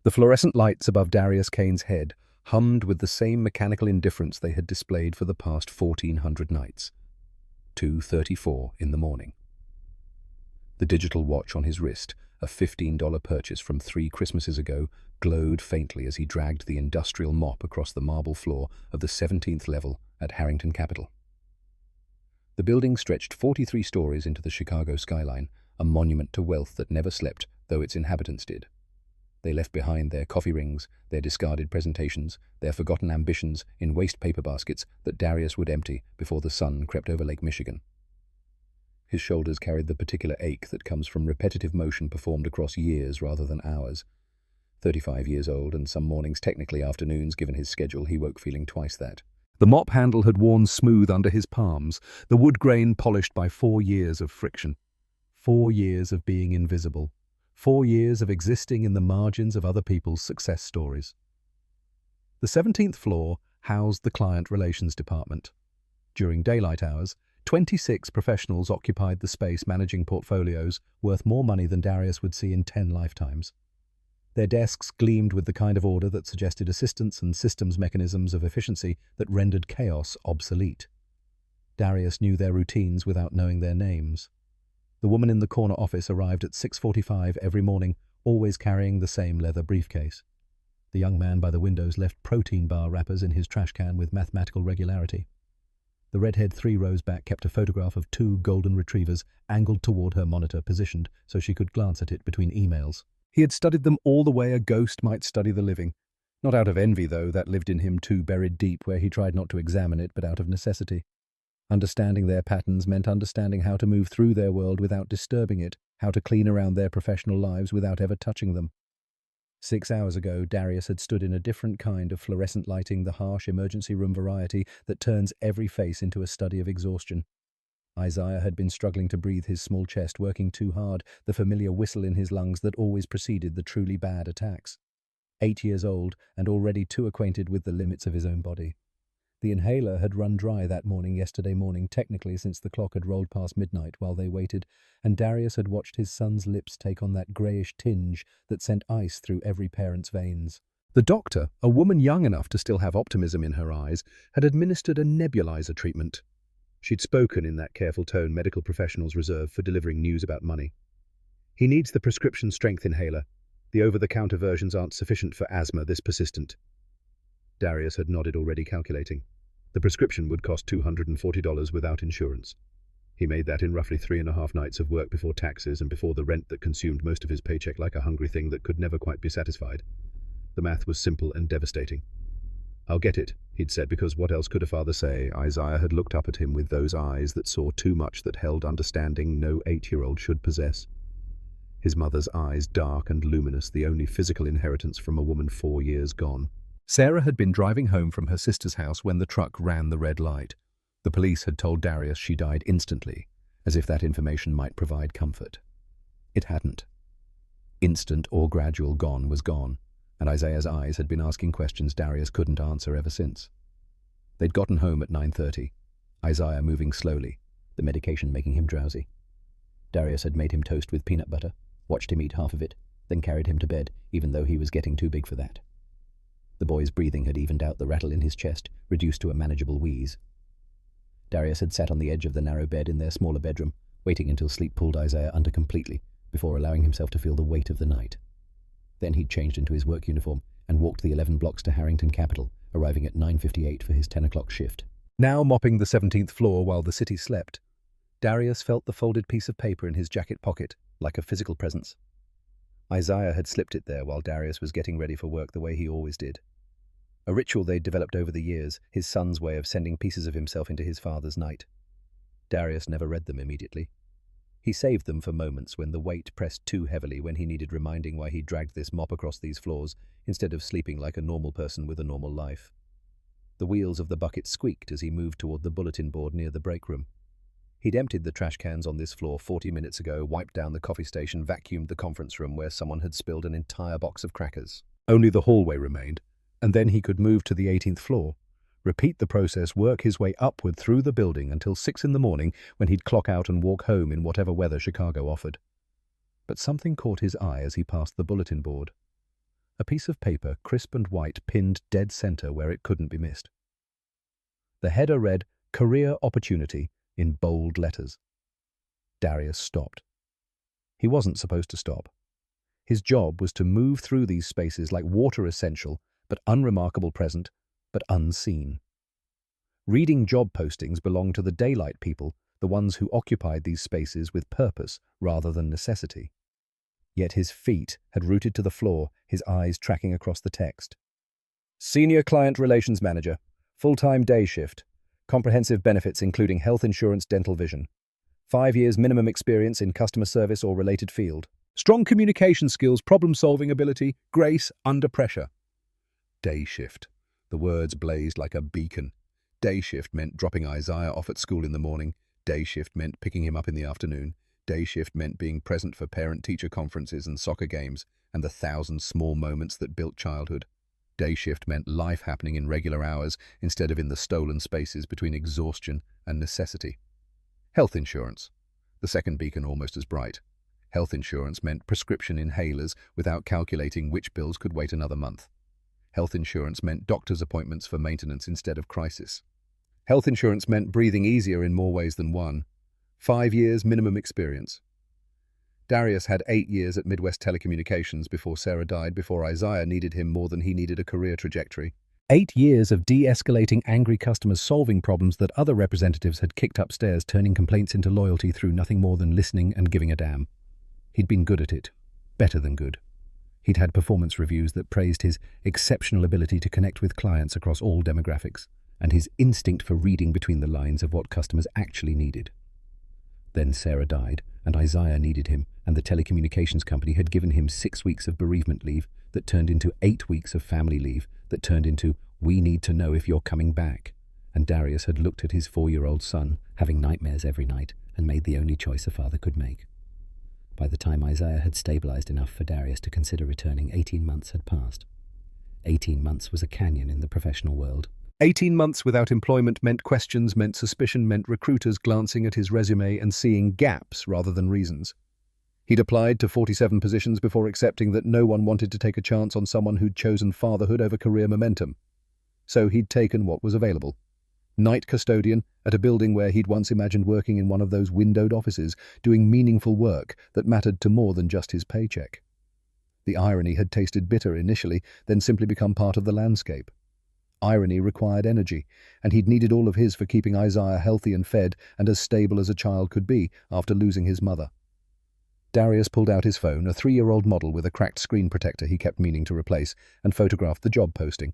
The fluorescent lights above Darius Kane's head hummed with the same mechanical indifference they had displayed for the past 1,400 nights. 2:34 in the morning. The digital watch on his wrist, a $15 purchase from 3 Christmases ago, glowed faintly as he dragged the industrial mop across the marble floor of the 17th level at Harrington Capitol. The building stretched 43 stories into the Chicago skyline, a monument to wealth that never slept, though its inhabitants did. They left behind their coffee rings, their discarded presentations, their forgotten ambitions in waste paper baskets that Darius would empty before the sun crept over Lake Michigan. His shoulders carried the particular ache that comes from repetitive motion performed across years rather than hours. 35 years old, and some mornings technically afternoons given his schedule, he woke feeling twice that. The mop handle had worn smooth under his palms, the wood grain polished by 4 years of friction. 4 years of being invisible. 4 years of existing in the margins of other people's success stories. The 17th floor housed the client relations department. During daylight hours, 26 professionals occupied the space managing portfolios worth more money than Darius would see in 10 lifetimes. Their desks gleamed with the kind of order that suggested assistance and systems mechanisms of efficiency that rendered chaos obsolete. Darius knew their routines without knowing their names. The woman in the corner office arrived at 6:45 every morning, always carrying the same leather briefcase. The young man by the windows left protein bar wrappers in his trash can with mathematical regularity. The redhead 3 rows back kept a photograph of 2 golden retrievers angled toward her monitor, positioned so she could glance at it between emails. He had studied them all the way a ghost might study the living. Not out of envy, though, that lived in him too buried deep, where he tried not to examine it, but out of necessity. Understanding their patterns meant understanding how to move through their world without disturbing it, how to clean around their professional lives without ever touching them. 6 hours ago, Darius had stood in a different kind of fluorescent lighting, the harsh emergency room variety that turns every face into a study of exhaustion. Isaiah had been struggling to breathe his small chest, working too hard, the familiar whistle in his lungs that always preceded the truly bad attacks. 8 years old and already too acquainted with the limits of his own body. The inhaler had run dry that morning, yesterday morning, technically since the clock had rolled past midnight while they waited, and Darius had watched his son's lips take on that greyish tinge that sent ice through every parent's veins. The doctor, a woman young enough to still have optimism in her eyes, had administered a nebulizer treatment. She'd spoken in that careful tone medical professionals reserve for delivering news about money. He needs the prescription strength inhaler. The over-the-counter versions aren't sufficient for asthma this persistent. Darius had nodded, already calculating. The prescription would cost $240 without insurance. He made that in roughly 3.5 nights of work before taxes and before the rent that consumed most of his paycheck like a hungry thing that could never quite be satisfied. The math was simple and devastating. "I'll get it," he'd said, because what else could a father say? Isaiah had looked up at him with those eyes that saw too much, that held understanding no 8-year-old should possess. His mother's eyes, dark and luminous, the only physical inheritance from a woman 4 years gone. Sarah had been driving home from her sister's house when the truck ran the red light. The police had told Darius she died instantly, as if that information might provide comfort. It hadn't. Instant or gradual gone was gone, and Isaiah's eyes had been asking questions Darius couldn't answer ever since. They'd gotten home at 9:30, Isaiah moving slowly, the medication making him drowsy. Darius had made him toast with peanut butter, watched him eat half of it, then carried him to bed, even though he was getting too big for that. The boy's breathing had evened out the rattle in his chest, reduced to a manageable wheeze. Darius had sat on the edge of the narrow bed in their smaller bedroom, waiting until sleep pulled Isaiah under completely, before allowing himself to feel the weight of the night. Then he'd changed into his work uniform and walked the 11 blocks to Harrington Capitol, arriving at 9:58 for his 10 o'clock shift. Now mopping the 17th floor while the city slept, Darius felt the folded piece of paper in his jacket pocket, like a physical presence. Isaiah had slipped it there while Darius was getting ready for work the way he always did. A ritual they'd developed over the years, his son's way of sending pieces of himself into his father's night. Darius never read them immediately. He saved them for moments when the weight pressed too heavily, when he needed reminding why he dragged this mop across these floors instead of sleeping like a normal person with a normal life. The wheels of the bucket squeaked as he moved toward the bulletin board near the break room. He'd emptied the trash cans on this floor 40 minutes ago, wiped down the coffee station, vacuumed the conference room where someone had spilled an entire box of crackers. Only the hallway remained, and then he could move to the 18th floor, repeat the process, work his way upward through the building until 6 in the morning, when he'd clock out and walk home in whatever weather Chicago offered. But something caught his eye as he passed the bulletin board. A piece of paper, crisp and white, pinned dead center where it couldn't be missed. The header read, "Career Opportunity," in bold letters. Darius stopped. He wasn't supposed to stop. His job was to move through these spaces like water essential, but unremarkable present, but unseen. Reading job postings belonged to the daylight people, the ones who occupied these spaces with purpose rather than necessity. Yet his feet had rooted to the floor, his eyes tracking across the text. Senior Client Relations Manager, full-time day shift, comprehensive benefits including health insurance, dental vision, 5 years minimum experience in customer service or related field, strong communication skills, problem-solving ability, grace under pressure. Day shift. The words blazed like a beacon. Day shift meant dropping Isaiah off at school in the morning. Day shift meant picking him up in the afternoon. Day shift meant being present for parent-teacher conferences and soccer games and the 1,000 small moments that built childhood. Day shift meant life happening in regular hours instead of in the stolen spaces between exhaustion and necessity. Health insurance. The second beacon almost as bright. Health insurance meant prescription inhalers without calculating which bills could wait another month. Health insurance meant doctor's appointments for maintenance instead of crisis. Health insurance meant breathing easier in more ways than one. 5 years minimum experience. Darius had 8 years at Midwest Telecommunications before Sarah died, before Isaiah needed him more than he needed a career trajectory. 8 years of de-escalating angry customers, solving problems that other representatives had kicked upstairs, turning complaints into loyalty through nothing more than listening and giving a damn. He'd been good at it. Better than good. He'd had performance reviews that praised his exceptional ability to connect with clients across all demographics, and his instinct for reading between the lines of what customers actually needed. Then Sarah died, and Isaiah needed him, and the telecommunications company had given him 6 weeks of bereavement leave that turned into 8 weeks of family leave that turned into, "We need to know if you're coming back." And Darius had looked at his 4-year-old son, having nightmares every night, and made the only choice a father could make. By the time Isaiah had stabilized enough for Darius to consider returning, 18 months had passed. 18 months was a canyon in the professional world. 18 months without employment meant questions, meant suspicion, meant recruiters glancing at his resume and seeing gaps rather than reasons. He'd applied to 47 positions before accepting that no one wanted to take a chance on someone who'd chosen fatherhood over career momentum. So he'd taken what was available. Night custodian at a building where he'd once imagined working in one of those windowed offices, doing meaningful work that mattered to more than just his paycheck. The irony had tasted bitter initially, then simply become part of the landscape. Irony required energy, and he'd needed all of his for keeping Isaiah healthy and fed and as stable as a child could be after losing his mother. Darius pulled out his phone, a 3-year-old model with a cracked screen protector he kept meaning to replace, and photographed the job posting.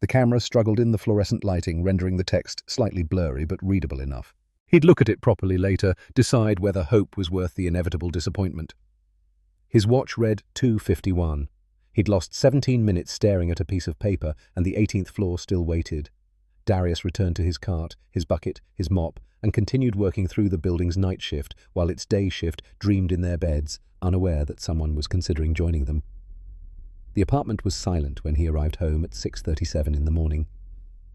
The camera struggled in the fluorescent lighting, rendering the text slightly blurry but readable enough. He'd look at it properly later, decide whether hope was worth the inevitable disappointment. His watch read 2:51. He'd lost 17 minutes staring at a piece of paper, and the 18th floor still waited. Darius returned to his cart, his bucket, his mop, and continued working through the building's night shift, while its day shift dreamed in their beds, unaware that someone was considering joining them. The apartment was silent when he arrived home at 6:37 in the morning.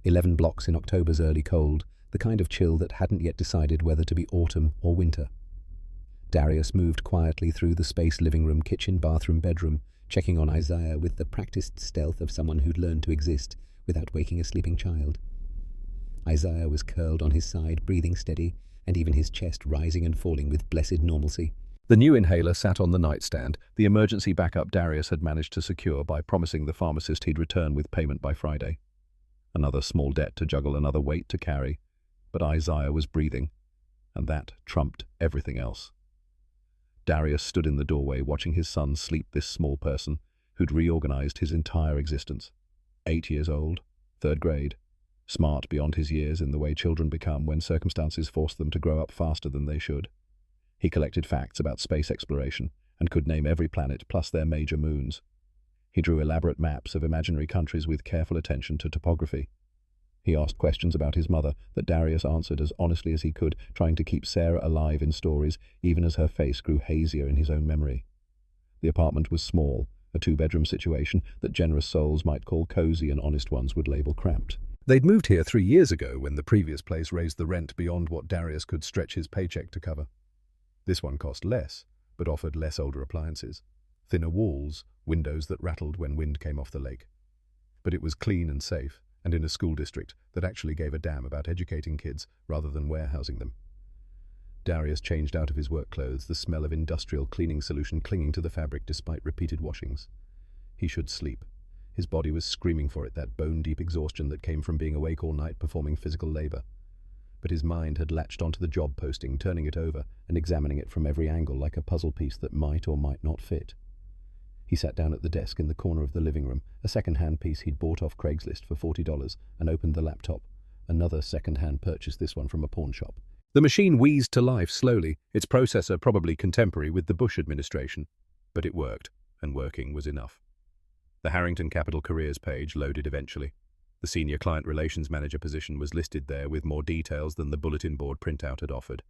11 blocks in October's early cold, the kind of chill that hadn't yet decided whether to be autumn or winter. Darius moved quietly through the space: living room, kitchen, bathroom, bedroom, checking on Isaiah with the practiced stealth of someone who'd learned to exist without waking a sleeping child. Isaiah was curled on his side, breathing steady, and even his chest rising and falling with blessed normalcy. The new inhaler sat on the nightstand, the emergency backup Darius had managed to secure by promising the pharmacist he'd return with payment by Friday. Another small debt to juggle, another weight to carry. But Isaiah was breathing, and that trumped everything else. Darius stood in the doorway watching his son sleep, this small person who'd reorganized his entire existence. 8 years old, 3rd grade, smart beyond his years in the way children become when circumstances force them to grow up faster than they should. He collected facts about space exploration and could name every planet plus their major moons. He drew elaborate maps of imaginary countries with careful attention to topography. He asked questions about his mother that Darius answered as honestly as he could, trying to keep Sarah alive in stories, even as her face grew hazier in his own memory. The apartment was small, a 2-bedroom situation that generous souls might call cozy and honest ones would label cramped. They'd moved here 3 years ago when the previous place raised the rent beyond what Darius could stretch his paycheck to cover. This one cost less, but offered less older appliances. Thinner walls, windows that rattled when wind came off the lake. But it was clean and safe, and in a school district that actually gave a damn about educating kids rather than warehousing them. Darius changed out of his work clothes, the smell of industrial cleaning solution clinging to the fabric despite repeated washings. He should sleep. His body was screaming for it, that bone-deep exhaustion that came from being awake all night performing physical labor. But his mind had latched onto the job posting, turning it over and examining it from every angle like a puzzle piece that might or might not fit. He sat down at the desk in the corner of the living room, a second-hand piece he'd bought off Craigslist for $40, and opened the laptop. Another second-hand purchase, this one from a pawn shop. The machine wheezed to life slowly, its processor probably contemporary with the Bush administration. But it worked, and working was enough. The Harrington Capital Careers page loaded eventually. The Senior Client Relations Manager position was listed there with more details than the bulletin board printout had offered.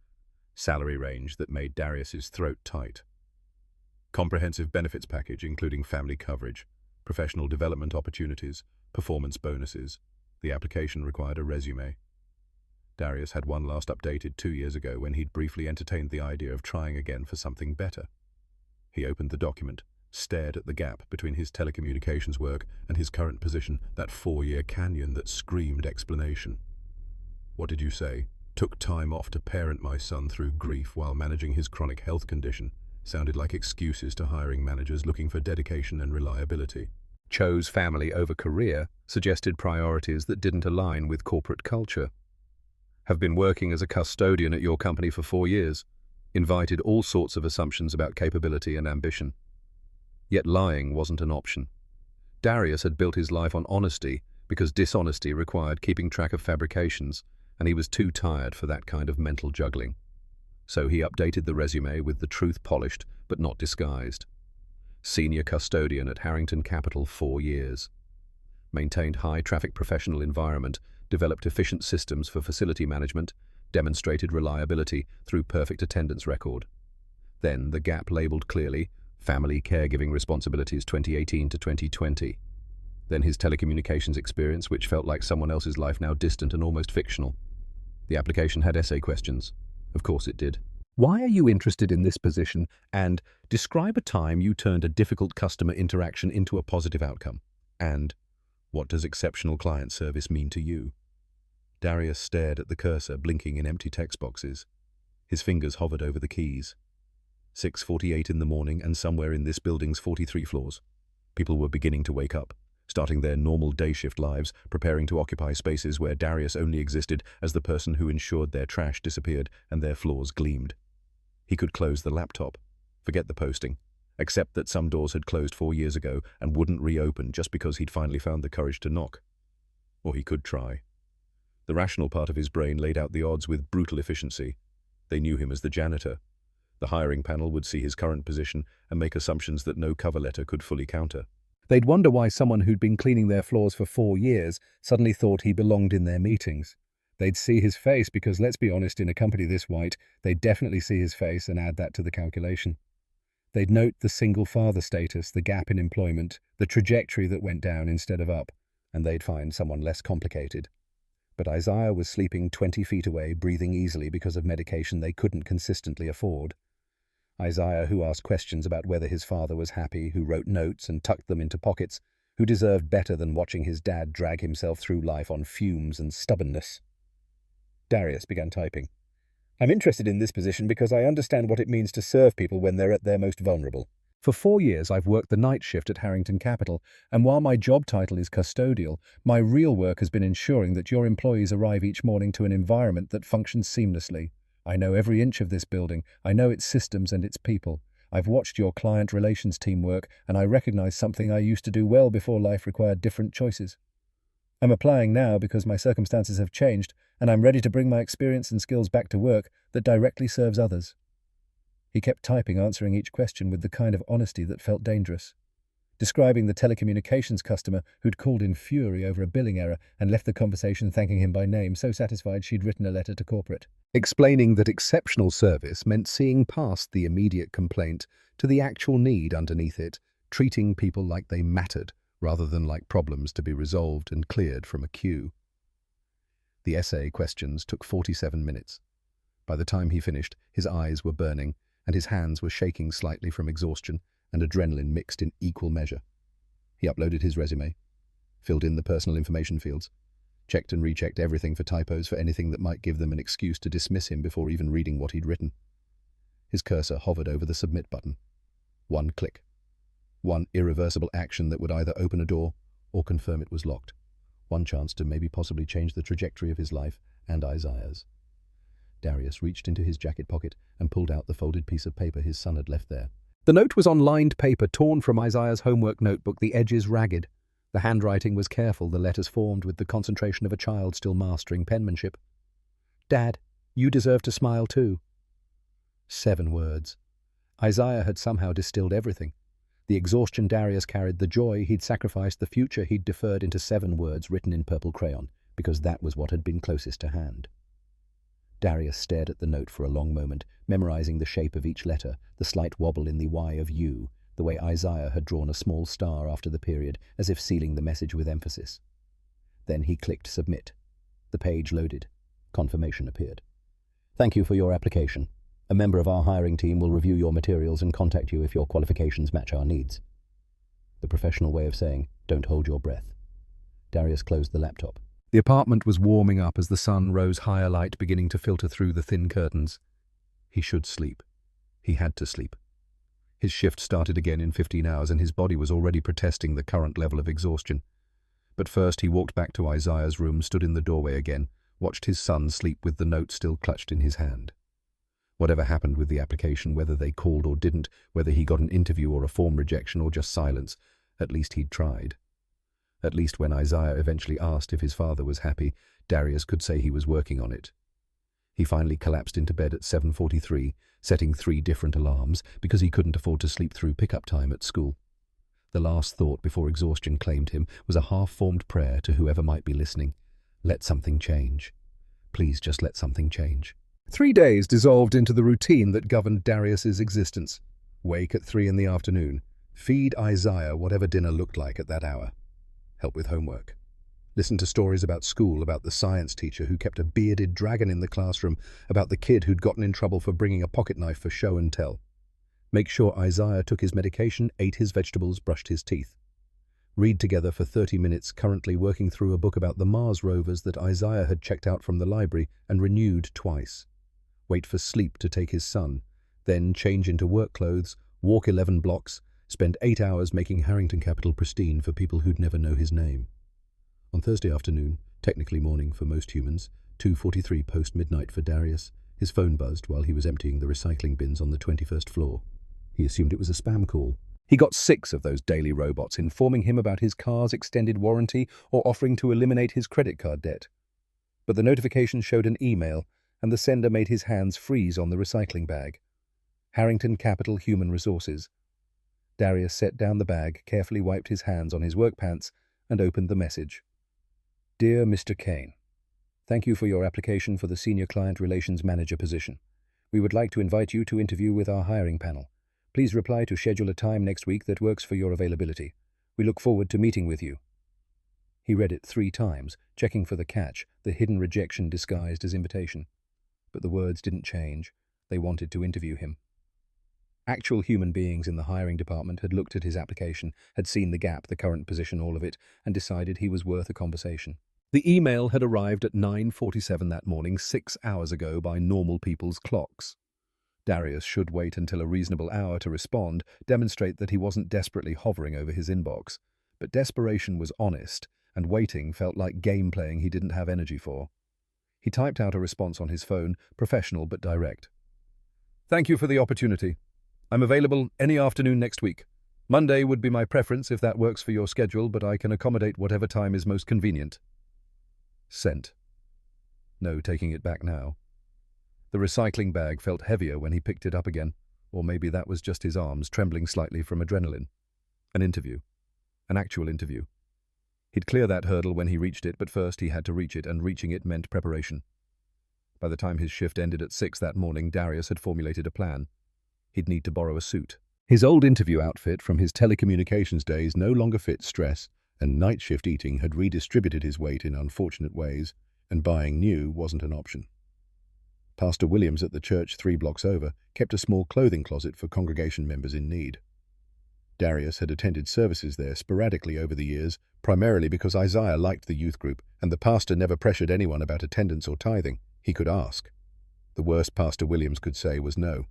Salary range that made Darius's throat tight. Comprehensive benefits package including family coverage, professional development opportunities, performance bonuses. The application required a resume. Darius had one last updated 2 years ago when he'd briefly entertained the idea of trying again for something better. He opened the document, stared at the gap between his telecommunications work and his current position, that 4-year canyon that screamed explanation. What did you say? Took time off to parent my son through grief while managing his chronic health condition. Sounded like excuses to hiring managers looking for dedication and reliability. Chose family over career, suggested priorities that didn't align with corporate culture. Have been working as a custodian at your company for 4 years. Invited all sorts of assumptions about capability and ambition. Yet lying wasn't an option. Darius had built his life on honesty because dishonesty required keeping track of fabrications, and he was too tired for that kind of mental juggling. So he updated the resume with the truth polished but not disguised. Senior custodian at Harrington Capital 4 years. Maintained high-traffic professional environment, developed efficient systems for facility management, demonstrated reliability through perfect attendance record. Then the gap labeled clearly, family caregiving responsibilities 2018 to 2020. Then his telecommunications experience, which felt like someone else's life, now distant and almost fictional. The application had essay questions. Of course it did. Why are you interested in this position? And describe a time you turned a difficult customer interaction into a positive outcome. And what does exceptional client service mean to you? Darius stared at the cursor blinking in empty text boxes. His fingers hovered over the keys. 6:48 in the morning, and somewhere in this building's 43 floors. People were beginning to wake up, starting their normal day shift lives, preparing to occupy spaces where Darius only existed as the person who ensured their trash disappeared and their floors gleamed. He could close the laptop, forget the posting, accept that some doors had closed 4 years ago and wouldn't reopen just because he'd finally found the courage to knock. Or he could try. The rational part of his brain laid out the odds with brutal efficiency. They knew him as the janitor. The hiring panel would see his current position and make assumptions that no cover letter could fully counter. They'd wonder why someone who'd been cleaning their floors for 4 years suddenly thought he belonged in their meetings. They'd see his face because, let's be honest, in a company this white, they'd definitely see his face and add that to the calculation. They'd note the single father status, the gap in employment, the trajectory that went down instead of up, and they'd find someone less complicated. But Isaiah was sleeping 20 feet away, breathing easily because of medication they couldn't consistently afford. Isaiah, who asked questions about whether his father was happy, who wrote notes and tucked them into pockets, who deserved better than watching his dad drag himself through life on fumes and stubbornness. Darius began typing. I'm interested in this position because I understand what it means to serve people when they're at their most vulnerable. For 4 years, I've worked the night shift at Harrington Capital, and while my job title is custodial, my real work has been ensuring that your employees arrive each morning to an environment that functions seamlessly. I know every inch of this building. I know its systems and its people. I've watched your client relations team work, and I recognize something I used to do well before life required different choices. I'm applying now because my circumstances have changed, and I'm ready to bring my experience and skills back to work that directly serves others. He kept typing, answering each question with the kind of honesty that felt dangerous. Describing the telecommunications customer who'd called in fury over a billing error and left the conversation thanking him by name, so satisfied she'd written a letter to corporate. Explaining that exceptional service meant seeing past the immediate complaint to the actual need underneath it, treating people like they mattered rather than like problems to be resolved and cleared from a queue. The essay questions took 47 minutes. By the time he finished, his eyes were burning and his hands were shaking slightly from exhaustion, and adrenaline mixed in equal measure. He uploaded his resume, filled in the personal information fields, checked and rechecked everything for typos, for anything that might give them an excuse to dismiss him before even reading what he'd written. His cursor hovered over the submit button. One click. One irreversible action that would either open a door or confirm it was locked. One chance to maybe possibly change the trajectory of his life and Isaiah's. Darius reached into his jacket pocket and pulled out the folded piece of paper his son had left there. The note was on lined paper torn from Isaiah's homework notebook, the edges ragged. The handwriting was careful, the letters formed with the concentration of a child still mastering penmanship. "Dad, you deserve to smile too." 7 words. Isaiah had somehow distilled everything. The exhaustion Darius carried, the joy he'd sacrificed, the future he'd deferred into 7 words written in purple crayon, because that was what had been closest to hand. Darius stared at the note for a long moment, memorizing the shape of each letter, the slight wobble in the Y of U, the way Isaiah had drawn a small star after the period, as if sealing the message with emphasis. Then he clicked submit. The page loaded. Confirmation appeared. "Thank you for your application. A member of our hiring team will review your materials and contact you if your qualifications match our needs." The professional way of saying, "Don't hold your breath." Darius closed the laptop. The apartment was warming up as the sun rose higher, light beginning to filter through the thin curtains. He should sleep. He had to sleep. His shift started again in 15 hours and his body was already protesting the current level of exhaustion. But first he walked back to Isaiah's room, stood in the doorway again, watched his son sleep with the note still clutched in his hand. Whatever happened with the application, whether they called or didn't, whether he got an interview or a form rejection or just silence, at least he'd tried. At least when Isaiah eventually asked if his father was happy, Darius could say he was working on it. He finally collapsed into bed at 7:43, setting 3 different alarms because he couldn't afford to sleep through pickup time at school. The last thought before exhaustion claimed him was a half-formed prayer to whoever might be listening. Let something change. Please just let something change. 3 days dissolved into the routine that governed Darius's existence. Wake at 3 in the afternoon. Feed Isaiah whatever dinner looked like at that hour. Help with homework. Listen to stories about school, about the science teacher who kept a bearded dragon in the classroom, about the kid who'd gotten in trouble for bringing a pocket knife for show and tell. Make sure Isaiah took his medication, ate his vegetables, brushed his teeth. Read together for 30 minutes, currently working through a book about the Mars rovers that Isaiah had checked out from the library and renewed twice. Wait for sleep to take his son, then change into work clothes, walk 11 blocks, spend 8 hours making Harrington Capital pristine for people who'd never know his name. On Thursday afternoon, technically morning for most humans, 2:43 post-midnight for Darius, his phone buzzed while he was emptying the recycling bins on the 21st floor. He assumed it was a spam call. He got 6 of those daily robots informing him about his car's extended warranty or offering to eliminate his credit card debt. But the notification showed an email, and the sender made his hands freeze on the recycling bag. Harrington Capital Human Resources. Darius set down the bag, carefully wiped his hands on his work pants, and opened the message. Dear Mr. Kane, thank you for your application for the Senior Client Relations Manager position. We would like to invite you to interview with our hiring panel. Please reply to schedule a time next week that works for your availability. We look forward to meeting with you. He read it 3 times, checking for the catch, the hidden rejection disguised as invitation. But the words didn't change. They wanted to interview him. Actual human beings in the hiring department had looked at his application, had seen the gap, the current position, all of it, and decided he was worth a conversation. The email had arrived at 9:47 that morning, 6 hours ago by normal people's clocks. Darius should wait until a reasonable hour to respond, demonstrate that he wasn't desperately hovering over his inbox. But desperation was honest, and waiting felt like game playing he didn't have energy for. He typed out a response on his phone, professional but direct. Thank you for the opportunity. I'm available any afternoon next week. Monday would be my preference if that works for your schedule, but I can accommodate whatever time is most convenient. Sent. No taking it back now. The recycling bag felt heavier when he picked it up again, or maybe that was just his arms trembling slightly from adrenaline. An interview. An actual interview. He'd clear that hurdle when he reached it, but first he had to reach it, and reaching it meant preparation. By the time his shift ended at 6 that morning, Darius had formulated a plan. He'd need to borrow a suit. His old interview outfit from his telecommunications days no longer fit stress, and night shift eating had redistributed his weight in unfortunate ways, and buying new wasn't an option. Pastor Williams at the church 3 blocks over kept a small clothing closet for congregation members in need. Darius had attended services there sporadically over the years, primarily because Isaiah liked the youth group, and the pastor never pressured anyone about attendance or tithing. He could ask. The worst Pastor Williams could say was no.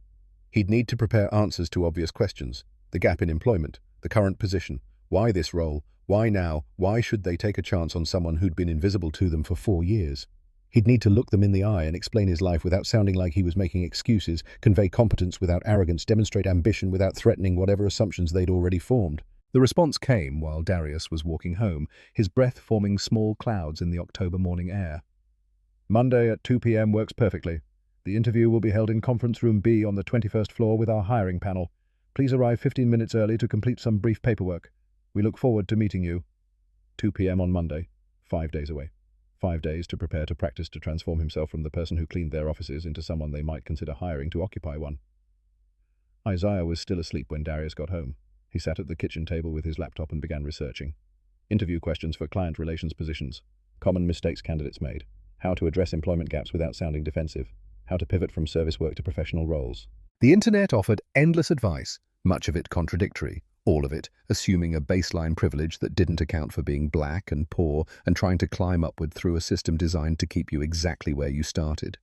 He'd need to prepare answers to obvious questions: the gap in employment, the current position, why this role, why now, why should they take a chance on someone who'd been invisible to them for 4 years. He'd need to look them in the eye and explain his life without sounding like he was making excuses, convey competence without arrogance, demonstrate ambition without threatening whatever assumptions they'd already formed. The response came while Darius was walking home, his breath forming small clouds in the October morning air. Monday at 2 p.m. works perfectly. The interview will be held in Conference Room B on the 21st floor with our hiring panel. Please arrive 15 minutes early to complete some brief paperwork. We look forward to meeting you. 2 p.m. on Monday, 5 days away. 5 days to prepare to practice to transform himself from the person who cleaned their offices into someone they might consider hiring to occupy one. Isaiah was still asleep when Darius got home. He sat at the kitchen table with his laptop and began researching. Interview questions for client relations positions. Common mistakes candidates made. How to address employment gaps without sounding defensive. How to pivot from service work to professional roles. The internet offered endless advice, much of it contradictory, all of it assuming a baseline privilege that didn't account for being black and poor and trying to climb upward through a system designed to keep you exactly where you started.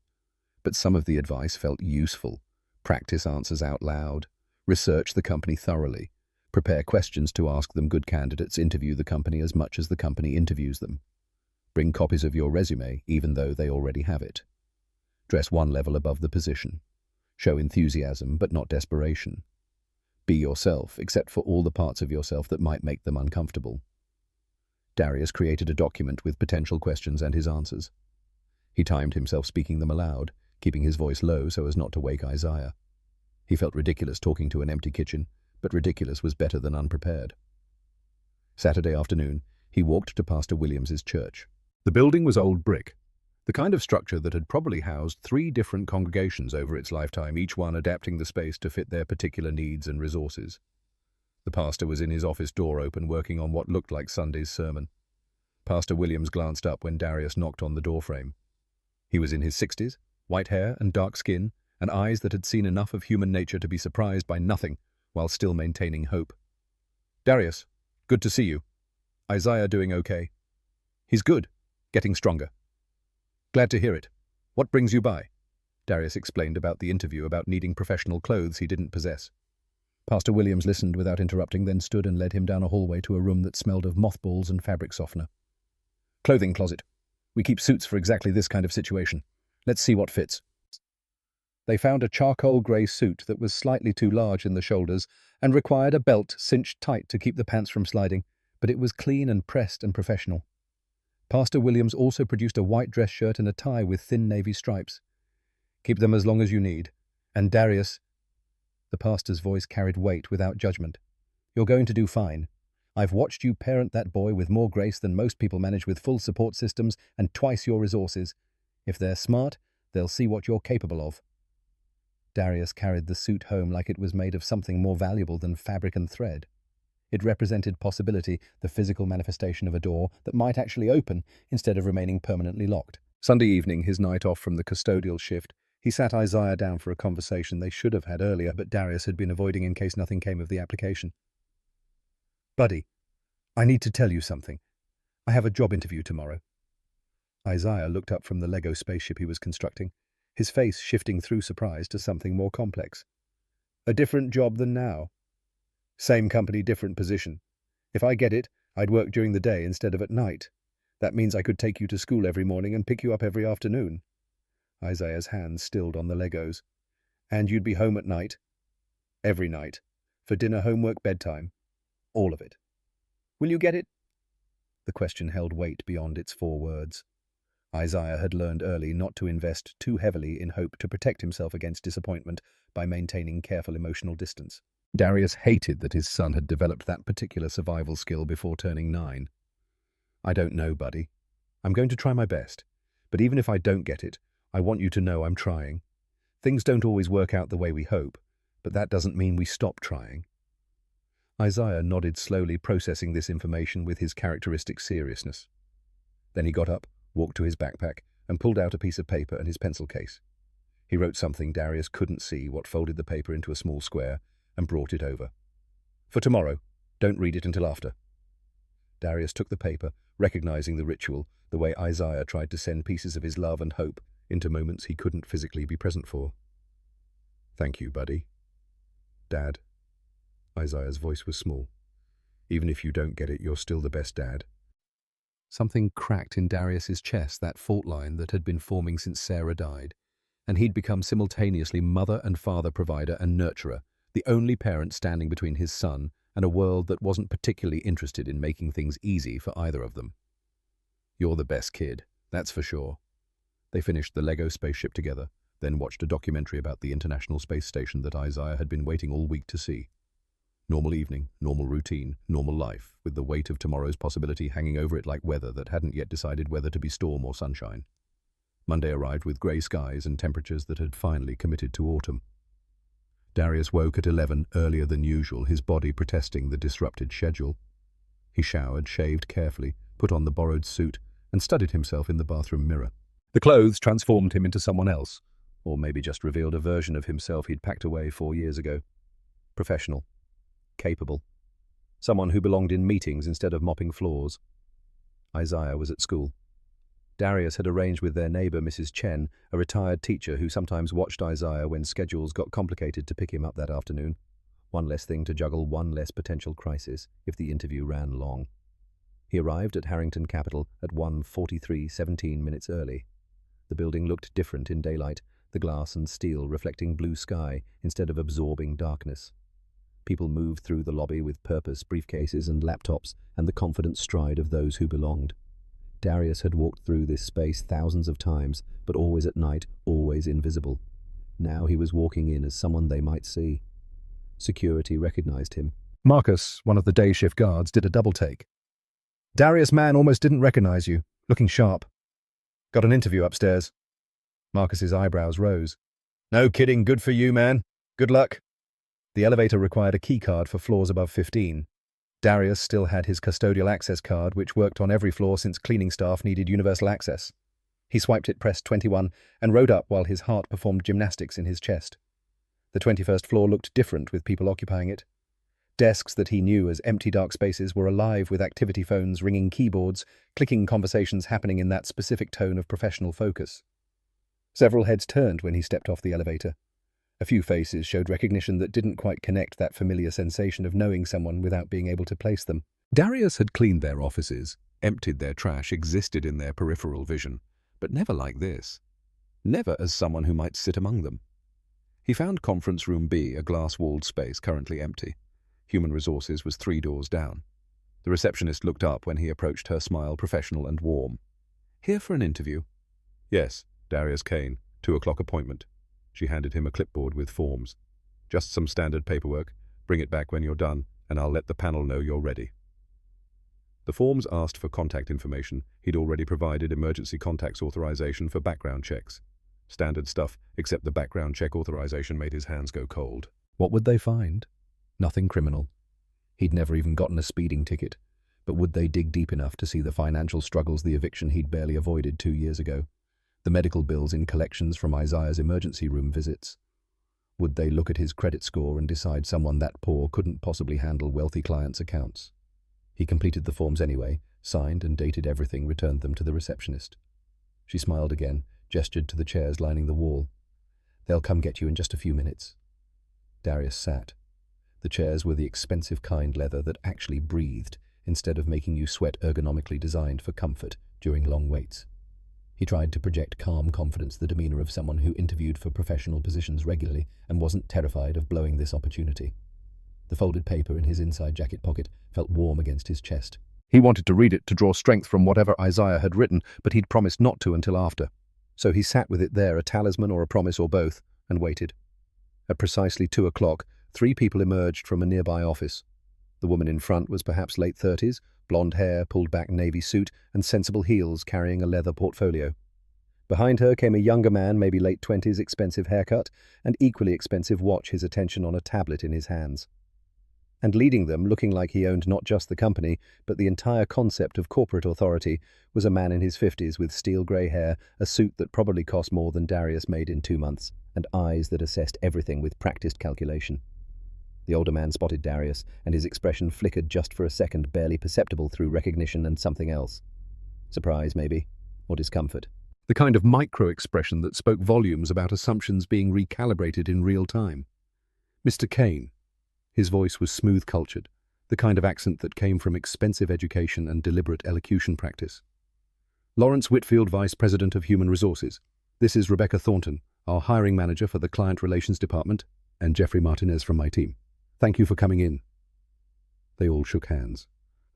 But some of the advice felt useful. Practice answers out loud. Research the company thoroughly. Prepare questions to ask them. Good candidates interview the company as much as the company interviews them. Bring copies of your resume, even though they already have it. Dress one level above the position. Show enthusiasm, but not desperation. Be yourself, except for all the parts of yourself that might make them uncomfortable. Darius created a document with potential questions and his answers. He timed himself speaking them aloud, keeping his voice low so as not to wake Isaiah. He felt ridiculous talking to an empty kitchen, but ridiculous was better than unprepared. Saturday afternoon, he walked to Pastor Williams's church. The building was old brick, the kind of structure that had probably housed 3 different congregations over its lifetime, each one adapting the space to fit their particular needs and resources. The pastor was in his office door open, working on what looked like Sunday's sermon. Pastor Williams glanced up when Darius knocked on the doorframe. He was in his 60s, white hair and dark skin, and eyes that had seen enough of human nature to be surprised by nothing, while still maintaining hope. "Darius, good to see you. Isaiah doing okay?" "He's good, getting stronger." "Glad to hear it. What brings you by?" Darius explained about the interview, about needing professional clothes he didn't possess. Pastor Williams listened without interrupting, then stood and led him down a hallway to a room that smelled of mothballs and fabric softener. "Clothing closet. We keep suits for exactly this kind of situation. Let's see what fits." They found a charcoal grey suit that was slightly too large in the shoulders and required a belt cinched tight to keep the pants from sliding, but it was clean and pressed and professional. Pastor Williams also produced a white dress shirt and a tie with thin navy stripes. "Keep them as long as you need. And Darius," the pastor's voice carried weight without judgment, "you're going to do fine. I've watched you parent that boy with more grace than most people manage with full support systems and twice your resources. If they're smart, they'll see what you're capable of." Darius carried the suit home like it was made of something more valuable than fabric and thread. It represented possibility, the physical manifestation of a door that might actually open instead of remaining permanently locked. Sunday evening, his night off from the custodial shift, he sat Isaiah down for a conversation they should have had earlier, but Darius had been avoiding in case nothing came of the application. "Buddy, I need to tell you something. I have a job interview tomorrow." Isaiah looked up from the Lego spaceship he was constructing, his face shifting through surprise to something more complex. "A different job than now?" "Same company, different position. If I get it, I'd work during the day instead of at night. That means I could take you to school every morning and pick you up every afternoon." Isaiah's hands stilled on the Legos. "And you'd be home at night?" "Every night. For dinner, homework, bedtime. All of it." "Will you get it?" The question held weight beyond its 4 words. Isaiah had learned early not to invest too heavily in hope to protect himself against disappointment by maintaining careful emotional distance. Darius hated that his son had developed that particular survival skill before turning 9. "I don't know, buddy. I'm going to try my best. But even if I don't get it, I want you to know I'm trying. Things don't always work out the way we hope, but that doesn't mean we stop trying." Isaiah nodded slowly, processing this information with his characteristic seriousness. Then he got up, walked to his backpack, and pulled out a piece of paper and his pencil case. He wrote something Darius couldn't see, what folded the paper into a small square, and brought it over. For tomorrow. Don't read it until after. Darius took the paper, recognizing the ritual, the way Isaiah tried to send pieces of his love and hope into moments he couldn't physically be present for. Thank you, buddy. Dad. Isaiah's voice was small. Even if you don't get it, you're still the best dad. Something cracked in Darius's chest, that fault line that had been forming since Sarah died, and he'd become simultaneously mother and father, provider and nurturer, the only parent standing between his son and a world that wasn't particularly interested in making things easy for either of them. You're the best kid, that's for sure. They finished the Lego spaceship together, then watched a documentary about the International Space Station that Isaiah had been waiting all week to see. Normal evening, normal routine, normal life, with the weight of tomorrow's possibility hanging over it like weather that hadn't yet decided whether to be storm or sunshine. Monday arrived with grey skies and temperatures that had finally committed to autumn. Darius woke at 11, earlier than usual, his body protesting the disrupted schedule. He showered, shaved carefully, put on the borrowed suit, and studied himself in the bathroom mirror. The clothes transformed him into someone else, or maybe just revealed a version of himself he'd packed away 4 years ago. Professional. Capable. Someone who belonged in meetings instead of mopping floors. Isaiah was at school. Darius had arranged with their neighbor, Mrs. Chen, a retired teacher who sometimes watched Isaiah when schedules got complicated, to pick him up that afternoon. One less thing to juggle, one less potential crisis, if the interview ran long. He arrived at Harrington Capital at 1:43, 17 minutes early. The building looked different in daylight, the glass and steel reflecting blue sky instead of absorbing darkness. People moved through the lobby with purpose, briefcases and laptops, and the confident stride of those who belonged. Darius had walked through this space thousands of times, but always at night, always invisible. Now he was walking in as someone they might see. Security recognized him. Marcus, one of the day shift guards, did a double take. Darius, man, almost didn't recognize you. Looking sharp. Got an interview upstairs. Marcus's eyebrows rose. No kidding, good for you, man. Good luck. The elevator required a key card for floors above 15. Darius still had his custodial access card, which worked on every floor since cleaning staff needed universal access. He swiped it, pressed 21, and rode up while his heart performed gymnastics in his chest. The 21st floor looked different with people occupying it. Desks that he knew as empty dark spaces were alive with activity phones, ringing keyboards, clicking conversations happening in that specific tone of professional focus. Several heads turned when he stepped off the elevator. A few faces showed recognition that didn't quite connect, that familiar sensation of knowing someone without being able to place them. Darius had cleaned their offices, emptied their trash, existed in their peripheral vision, but never like this. Never as someone who might sit among them. He found Conference Room B, a glass-walled space currently empty. Human Resources was 3 doors down. The receptionist looked up when he approached her, smile professional and warm. Here for an interview? Yes, Darius Kane, 2 o'clock appointment. She handed him a clipboard with forms. Just some standard paperwork. Bring it back when you're done, and I'll let the panel know you're ready. The forms asked for contact information. He'd already provided emergency contacts authorization for background checks. Standard stuff, except the background check authorization made his hands go cold. What would they find? Nothing criminal. He'd never even gotten a speeding ticket. But would they dig deep enough to see the financial struggles, the eviction he'd barely avoided 2 years ago? The medical bills in collections from Isaiah's emergency room visits? Would they look at his credit score and decide someone that poor couldn't possibly handle wealthy clients' accounts? He completed the forms anyway, signed and dated everything, returned them to the receptionist. She smiled again, gestured to the chairs lining the wall. They'll come get you in just a few minutes. Darius sat. The chairs were the expensive kind leather that actually breathed, instead of making you sweat, ergonomically designed for comfort during long waits. He tried to project calm confidence, the demeanor of someone who interviewed for professional positions regularly and wasn't terrified of blowing this opportunity. The folded paper in his inside jacket pocket felt warm against his chest. He wanted to read it to draw strength from whatever Isaiah had written, but he'd promised not to until after. So he sat with it there, a talisman or a promise or both, and waited. At precisely 2 o'clock, 3 people emerged from a nearby office. The woman in front was perhaps late 30s, blonde hair, pulled-back navy suit, and sensible heels, carrying a leather portfolio. Behind her came a younger man, maybe late 20s, expensive haircut, and equally expensive watch, his attention on a tablet in his hands. And leading them, looking like he owned not just the company, but the entire concept of corporate authority, was a man in his 50s with steel grey hair, a suit that probably cost more than Darius made in 2 months, and eyes that assessed everything with practiced calculation. The older man spotted Darius, and his expression flickered just for a second, barely perceptible through recognition and something else. Surprise, maybe, or discomfort. The kind of micro-expression that spoke volumes about assumptions being recalibrated in real time. Mr. Kane. His voice was smooth-cultured, the kind of accent that came from expensive education and deliberate elocution practice. Lawrence Whitfield, Vice President of Human Resources. This is Rebecca Thornton, our hiring manager for the Client Relations Department, and Jeffrey Martinez from my team. Thank you for coming in. They all shook hands.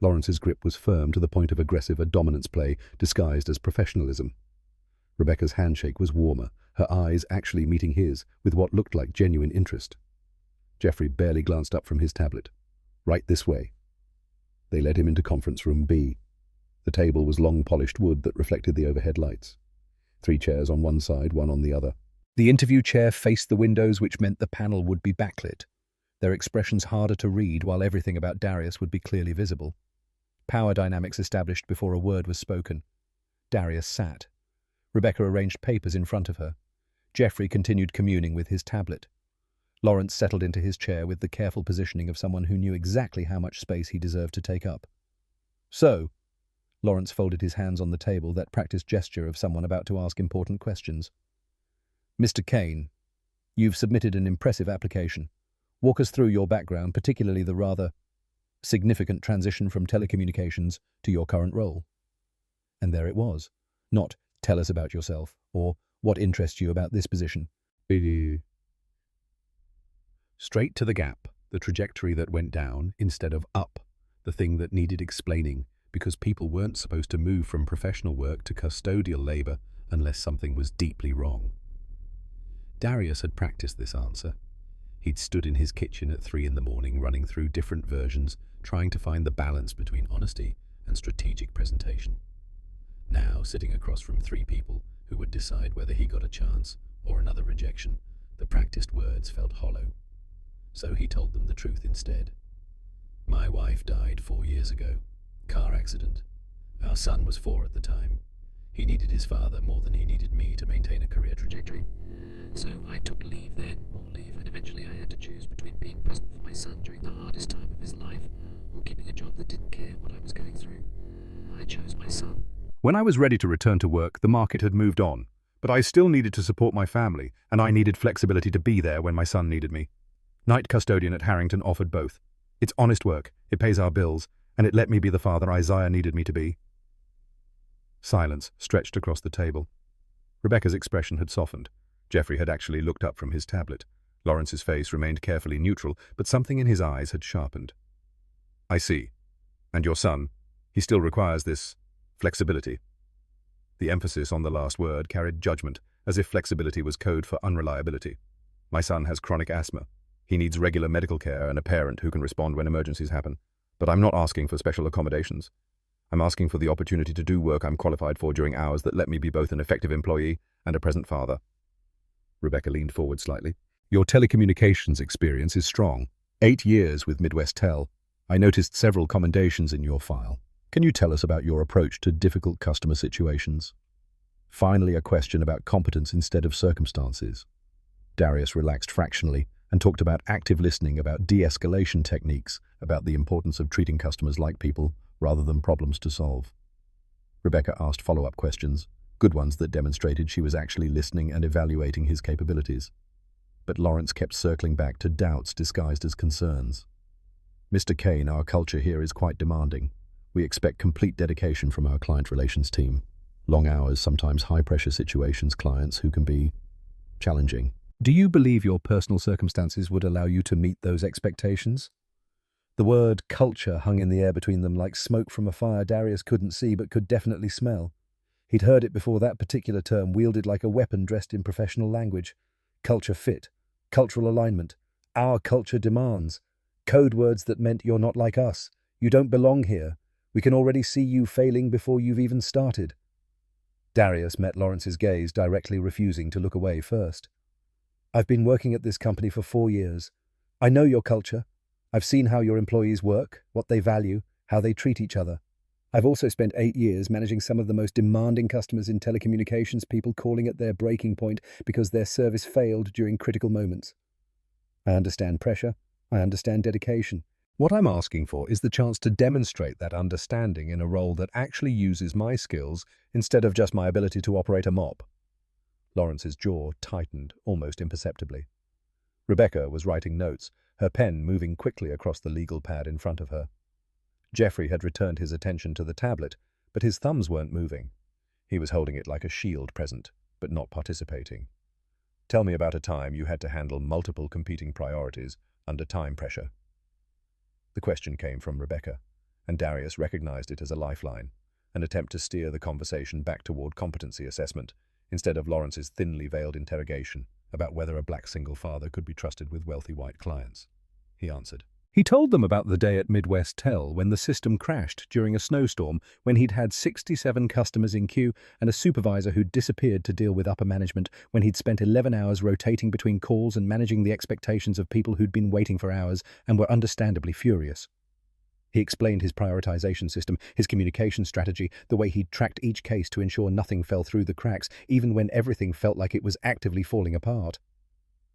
Lawrence's grip was firm to the point of aggressive, a dominance play disguised as professionalism. Rebecca's handshake was warmer, her eyes actually meeting his with what looked like genuine interest. Jeffrey barely glanced up from his tablet. Right this way. They led him into conference room B. The table was long polished wood that reflected the overhead lights. 3 chairs on one side, 1 on the other. The interview chair faced the windows, which meant the panel would be backlit, their expressions harder to read while everything about Darius would be clearly visible. Power dynamics established before a word was spoken. Darius sat. Rebecca arranged papers in front of her. Jeffrey continued communing with his tablet. Lawrence settled into his chair with the careful positioning of someone who knew exactly how much space he deserved to take up. So, Lawrence folded his hands on the table, that practiced gesture of someone about to ask important questions. Mr. Kane, you've submitted an impressive application. Walk us through your background, particularly the rather significant transition from telecommunications to your current role. And there it was. Not, tell us about yourself, or what interests you about this position. Straight to the gap, the trajectory that went down instead of up, the thing that needed explaining, because people weren't supposed to move from professional work to custodial labor unless something was deeply wrong. Darius had practiced this answer. He'd stood in his kitchen at 3 in the morning, running through different versions, trying to find the balance between honesty and strategic presentation. Now, sitting across from 3 people who would decide whether he got a chance or another rejection, the practiced words felt hollow. So he told them the truth instead. My wife died 4 years ago. Car accident. Our son was 4 at the time. He needed his father more than he needed me to maintain a career trajectory. So I took leave then, more leave, and eventually I had to choose between being present for my son during the hardest time of his life or keeping a job that didn't care what I was going through. I chose my son. When I was ready to return to work, the market had moved on, but I still needed to support my family, and I needed flexibility to be there when my son needed me. Night custodian at Harrington offered both. It's honest work, it pays our bills, and it let me be the father Isaiah needed me to be. Silence stretched across the table. Rebecca's expression had softened. Jeffrey had actually looked up from his tablet. Lawrence's face remained carefully neutral, but something in his eyes had sharpened. I see. And your son, he still requires this flexibility. The emphasis on the last word carried judgment, as if flexibility was code for unreliability. My son has chronic asthma. He needs regular medical care and a parent who can respond when emergencies happen. But I'm not asking for special accommodations. I'm asking for the opportunity to do work I'm qualified for during hours that let me be both an effective employee and a present father. Rebecca leaned forward slightly. Your telecommunications experience is strong. 8 years with Midwest Tel. I noticed several commendations in your file. Can you tell us about your approach to difficult customer situations? Finally, a question about competence instead of circumstances. Darius relaxed fractionally and talked about active listening, about de-escalation techniques, about the importance of treating customers like people rather than problems to solve. Rebecca asked follow-up questions, good ones that demonstrated she was actually listening and evaluating his capabilities. But Lawrence kept circling back to doubts disguised as concerns. Mr. Kane, our culture here is quite demanding. We expect complete dedication from our client relations team. Long hours, sometimes high-pressure situations, clients who can be challenging. Do you believe your personal circumstances would allow you to meet those expectations? The word culture hung in the air between them like smoke from a fire Darius couldn't see but could definitely smell. He'd heard it before, that particular term, wielded like a weapon dressed in professional language. Culture fit, cultural alignment, our culture demands, code words that meant you're not like us, you don't belong here, we can already see you failing before you've even started. Darius met Lawrence's gaze, directly refusing to look away first. I've been working at this company for 4 years. I know your culture. I've seen how your employees work, what they value, how they treat each other. I've also spent 8 years managing some of the most demanding customers in telecommunications, people calling at their breaking point because their service failed during critical moments. I understand pressure. I understand dedication. What I'm asking for is the chance to demonstrate that understanding in a role that actually uses my skills instead of just my ability to operate a mop. Lawrence's jaw tightened almost imperceptibly. Rebecca was writing notes, her pen moving quickly across the legal pad in front of her. Geoffrey had returned his attention to the tablet, but his thumbs weren't moving. He was holding it like a shield present, but not participating. Tell me about a time you had to handle multiple competing priorities under time pressure. The question came from Rebecca, and Darius recognized it as a lifeline, an attempt to steer the conversation back toward competency assessment, instead of Lawrence's thinly veiled interrogation about whether a black single father could be trusted with wealthy white clients. He answered. He told them about the day at Midwest Tel when the system crashed during a snowstorm, when he'd had 67 customers in queue and a supervisor who'd disappeared to deal with upper management, when he'd spent 11 hours rotating between calls and managing the expectations of people who'd been waiting for hours and were understandably furious. He explained his prioritization system, his communication strategy, the way he'd tracked each case to ensure nothing fell through the cracks, even when everything felt like it was actively falling apart.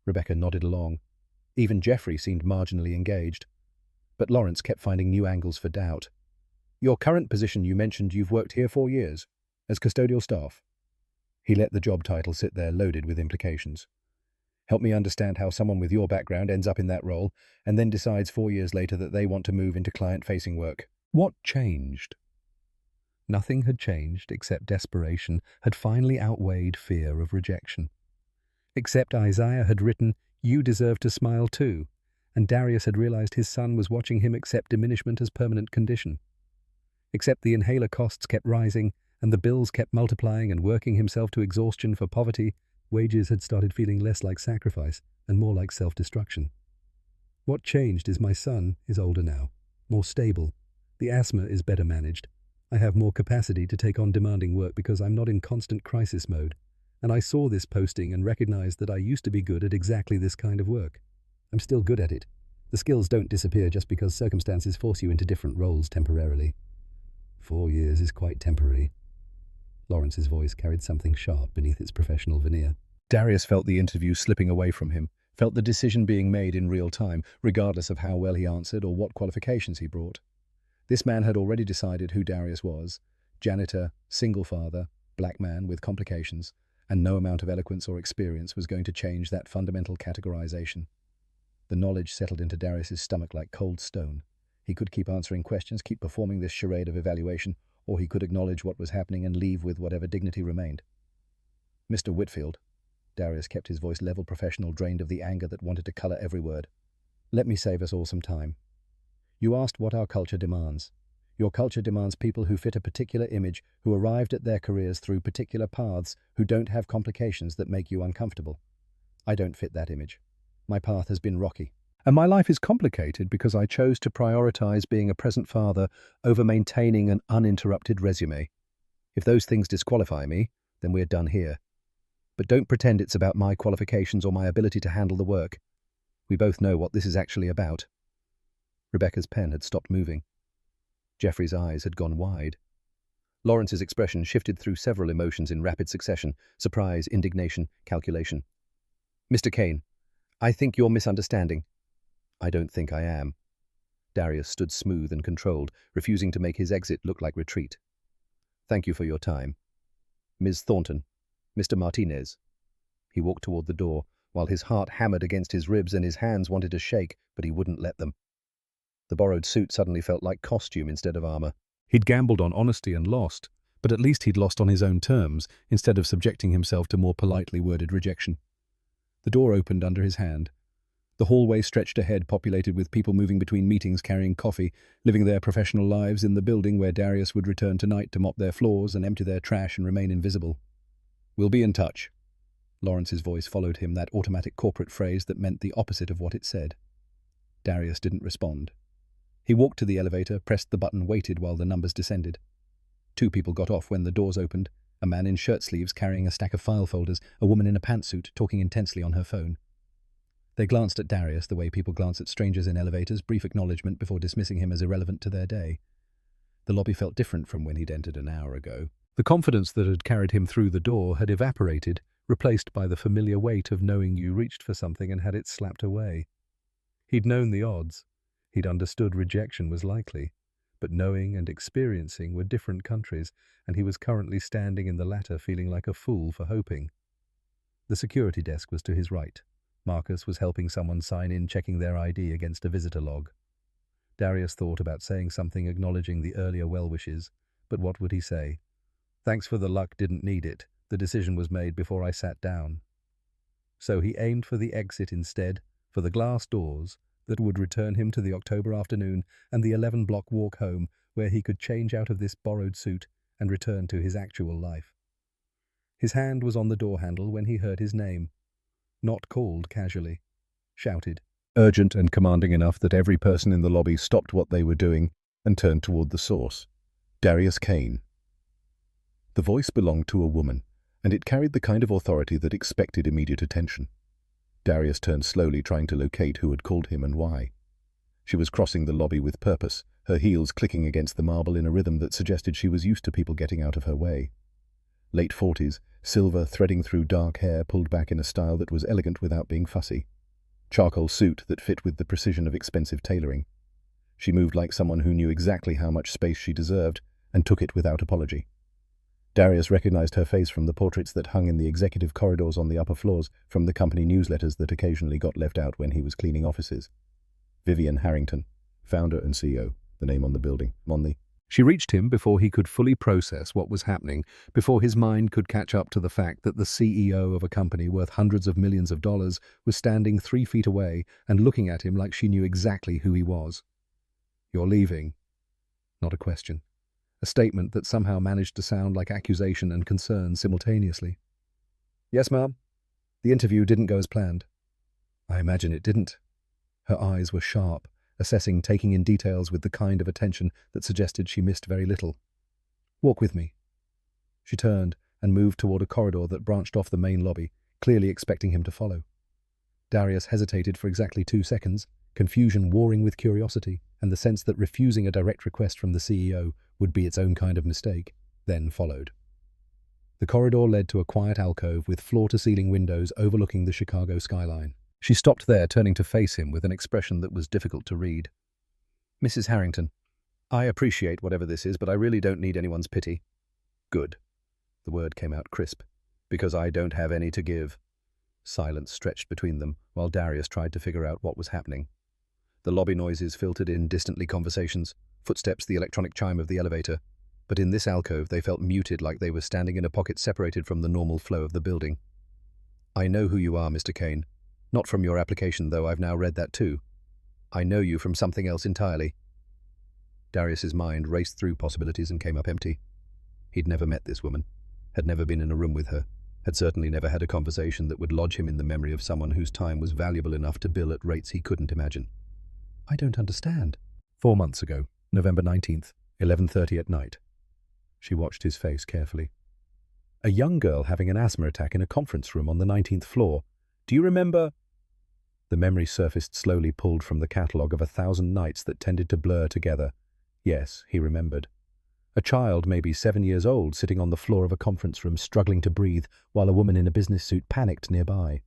Rebecca nodded along. Even Geoffrey seemed marginally engaged. But Lawrence kept finding new angles for doubt. Your current position, you mentioned you've worked here 4 years, as custodial staff. He let the job title sit there loaded with implications. Help me understand how someone with your background ends up in that role, and then decides 4 years later that they want to move into client-facing work. What changed? Nothing had changed except desperation had finally outweighed fear of rejection. Except Isaiah had written, "You deserve to smile too," and Darius had realized his son was watching him accept diminishment as permanent condition. Except the inhaler costs kept rising, and the bills kept multiplying, and working himself to exhaustion for poverty, wages had started feeling less like sacrifice and more like self-destruction. What changed is my son is older now, more stable. The asthma is better managed. I have more capacity to take on demanding work because I'm not in constant crisis mode. And I saw this posting and recognized that I used to be good at exactly this kind of work. I'm still good at it. The skills don't disappear just because circumstances force you into different roles temporarily. 4 years is quite temporary. Lawrence's voice carried something sharp beneath its professional veneer. Darius felt the interview slipping away from him, felt the decision being made in real time, regardless of how well he answered or what qualifications he brought. This man had already decided who Darius was: janitor, single father, black man with complications, and no amount of eloquence or experience was going to change that fundamental categorization. The knowledge settled into Darius's stomach like cold stone. He could keep answering questions, keep performing this charade of evaluation, or he could acknowledge what was happening and leave with whatever dignity remained. Mr. Whitfield, Darius kept his voice level, professional, drained of the anger that wanted to color every word. Let me save us all some time. You asked what our culture demands. Your culture demands people who fit a particular image, who arrived at their careers through particular paths, who don't have complications that make you uncomfortable. I don't fit that image. My path has been rocky. And my life is complicated because I chose to prioritize being a present father over maintaining an uninterrupted resume. If those things disqualify me, then we're done here. But don't pretend it's about my qualifications or my ability to handle the work. We both know what this is actually about. Rebecca's pen had stopped moving. Geoffrey's eyes had gone wide. Lawrence's expression shifted through several emotions in rapid succession: surprise, indignation, calculation. Mr. Kane, I think you're misunderstanding. I don't think I am. Darius stood smooth and controlled, refusing to make his exit look like retreat. Thank you for your time. Ms. Thornton, Mr. Martinez. He walked toward the door, while his heart hammered against his ribs and his hands wanted to shake, but he wouldn't let them. The borrowed suit suddenly felt like costume instead of armor. He'd gambled on honesty and lost, but at least he'd lost on his own terms, instead of subjecting himself to more politely worded rejection. The door opened under his hand. The hallway stretched ahead, populated with people moving between meetings, carrying coffee, living their professional lives in the building where Darius would return tonight to mop their floors and empty their trash and remain invisible. We'll be in touch. Lawrence's voice followed him, that automatic corporate phrase that meant the opposite of what it said. Darius didn't respond. He walked to the elevator, pressed the button, waited while the numbers descended. 2 people got off when the doors opened, a man in shirt sleeves carrying a stack of file folders, a woman in a pantsuit talking intensely on her phone. They glanced at Darius the way people glance at strangers in elevators, brief acknowledgement before dismissing him as irrelevant to their day. The lobby felt different from when he'd entered an hour ago. The confidence that had carried him through the door had evaporated, replaced by the familiar weight of knowing you reached for something and had it slapped away. He'd known the odds. He'd understood rejection was likely. But knowing and experiencing were different countries, and he was currently standing in the latter feeling like a fool for hoping. The security desk was to his right. Marcus was helping someone sign in, checking their ID against a visitor log. Darius thought about saying something acknowledging the earlier well-wishes, but what would he say? Thanks for the luck, didn't need it. The decision was made before I sat down. So he aimed for the exit instead, for the glass doors that would return him to the October afternoon and the 11-block walk home where he could change out of this borrowed suit and return to his actual life. His hand was on the door handle when he heard his name. Not called casually. Shouted. Urgent and commanding enough that every person in the lobby stopped what they were doing and turned toward the source. Darius Kane. The voice belonged to a woman, and it carried the kind of authority that expected immediate attention. Darius turned slowly, trying to locate who had called him and why. She was crossing the lobby with purpose, her heels clicking against the marble in a rhythm that suggested she was used to people getting out of her way. Late 40s, silver threading through dark hair pulled back in a style that was elegant without being fussy. Charcoal suit that fit with the precision of expensive tailoring. She moved like someone who knew exactly how much space she deserved and took it without apology. Darius recognized her face from the portraits that hung in the executive corridors on the upper floors, from the company newsletters that occasionally got left out when he was cleaning offices. Vivian Harrington, founder and CEO, the name on the building, Monley. She reached him before he could fully process what was happening, before his mind could catch up to the fact that the CEO of a company worth hundreds of millions of dollars was standing 3 feet away and looking at him like she knew exactly who he was. You're leaving. Not a question. A statement that somehow managed to sound like accusation and concern simultaneously. Yes, ma'am. The interview didn't go as planned. I imagine it didn't. Her eyes were sharp, assessing, taking in details with the kind of attention that suggested she missed very little. Walk with me. She turned and moved toward a corridor that branched off the main lobby, clearly expecting him to follow. Darius hesitated for exactly 2 seconds, confusion warring with curiosity, and the sense that refusing a direct request from the CEO would be its own kind of mistake, then followed. The corridor led to a quiet alcove with floor-to-ceiling windows overlooking the Chicago skyline. She stopped there, turning to face him with an expression that was difficult to read. Mrs. Harrington, I appreciate whatever this is, but I really don't need anyone's pity. Good. The word came out crisp. Because I don't have any to give. Silence stretched between them while Darius tried to figure out what was happening. The lobby noises filtered in, distantly conversations, footsteps, the electronic chime of the elevator. But in this alcove they felt muted, like they were standing in a pocket separated from the normal flow of the building. I know who you are, Mr. Kane. Not from your application, though I've now read that too. I know you from something else entirely. Darius's mind raced through possibilities and came up empty. He'd never met this woman, had never been in a room with her, had certainly never had a conversation that would lodge him in the memory of someone whose time was valuable enough to bill at rates he couldn't imagine. I don't understand. 4 months ago, November 19th, 11:30 at night. She watched his face carefully. A young girl having an asthma attack in a conference room on the 19th floor. Do you remember? The memory surfaced slowly, pulled from the catalogue of 1,000 nights that tended to blur together. Yes, he remembered. A child, maybe 7 years old, sitting on the floor of a conference room, struggling to breathe, while a woman in a business suit panicked nearby.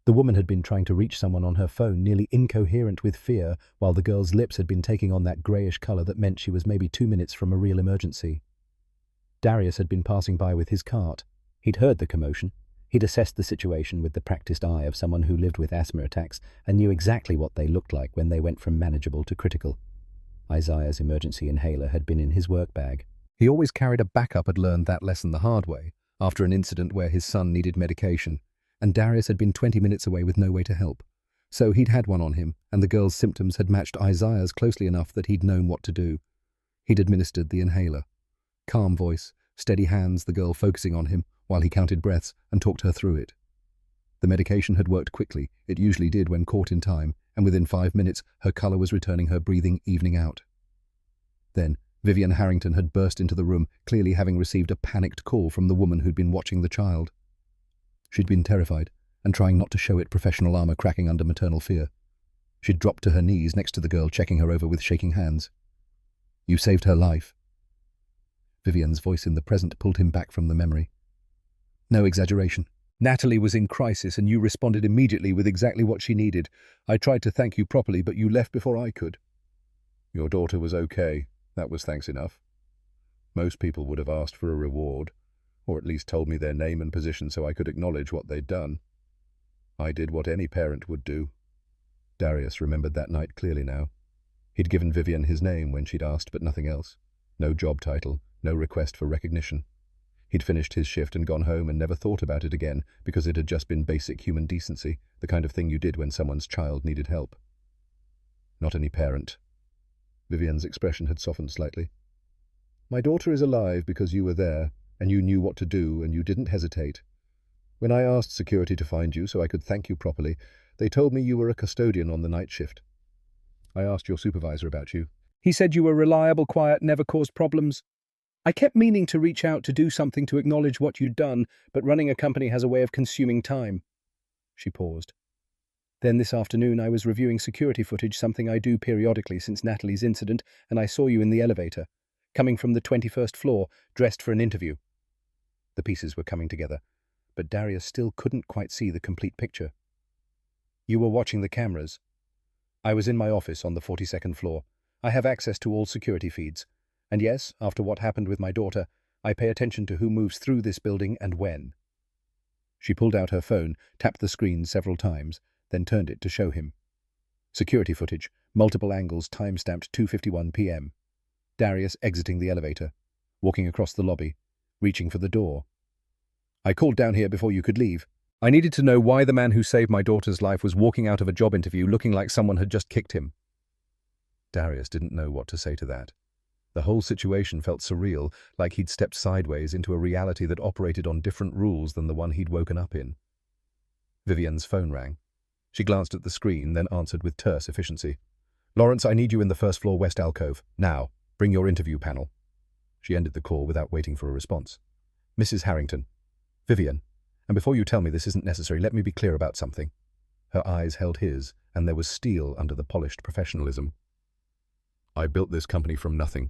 The woman had been trying to reach someone on her phone, nearly incoherent with fear, while the girl's lips had been taking on that greyish colour that meant she was maybe 2 minutes from a real emergency. Darius had been passing by with his cart. He'd heard the commotion. He'd assessed the situation with the practiced eye of someone who lived with asthma attacks and knew exactly what they looked like when they went from manageable to critical. Isaiah's emergency inhaler had been in his work bag. He always carried a backup, had learned that lesson the hard way, after an incident where his son needed medication, and Darius had been 20 minutes away with no way to help. So he'd had one on him, and the girl's symptoms had matched Isaiah's closely enough that he'd known what to do. He'd administered the inhaler. Calm voice, steady hands, the girl focusing on him while he counted breaths and talked her through it. The medication had worked quickly. It usually did when caught in time, and within 5 minutes her colour was returning, her breathing evening out. Then Vivian Harrington had burst into the room, clearly having received a panicked call from the woman who'd been watching the child. She'd been terrified, and trying not to show it, professional armour cracking under maternal fear. She'd dropped to her knees next to the girl, checking her over with shaking hands. You saved her life. Vivian's voice in the present pulled him back from the memory. No exaggeration. Natalie was in crisis and you responded immediately with exactly what she needed. I tried to thank you properly, but you left before I could. Your daughter was okay. That was thanks enough. Most people would have asked for a reward, or at least told me their name and position so I could acknowledge what they'd done. I did what any parent would do. Darius remembered that night clearly now. He'd given Vivian his name when she'd asked, but nothing else. No job title, no request for recognition. He'd finished his shift and gone home and never thought about it again because it had just been basic human decency, the kind of thing you did when someone's child needed help. Not any parent. Vivian's expression had softened slightly. My daughter is alive because you were there, and you knew what to do, and you didn't hesitate. When I asked security to find you so I could thank you properly, they told me you were a custodian on the night shift. I asked your supervisor about you. He said you were reliable, quiet, never caused problems. I kept meaning to reach out to do something to acknowledge what you'd done, but running a company has a way of consuming time. She paused. Then this afternoon I was reviewing security footage, something I do periodically since Natalie's incident, and I saw you in the elevator, coming from the 21st floor, dressed for an interview. The pieces were coming together, but Darius still couldn't quite see the complete picture. You were watching the cameras. I was in my office on the 42nd floor. I have access to all security feeds. And yes, after what happened with my daughter, I pay attention to who moves through this building and when. She pulled out her phone, tapped the screen several times, then turned it to show him. Security footage, multiple angles, time-stamped 2:51 p.m. Darius exiting the elevator, walking across the lobby, reaching for the door. I called down here before you could leave. I needed to know why the man who saved my daughter's life was walking out of a job interview looking like someone had just kicked him. Darius didn't know what to say to that. The whole situation felt surreal, like he'd stepped sideways into a reality that operated on different rules than the one he'd woken up in. Vivian's phone rang. She glanced at the screen, then answered with terse efficiency. Lawrence, I need you in the first floor west alcove. Now, bring your interview panel. She ended the call without waiting for a response. Mrs. Harrington. Vivian, and before you tell me this isn't necessary, let me be clear about something. Her eyes held his, and there was steel under the polished professionalism. I built this company from nothing.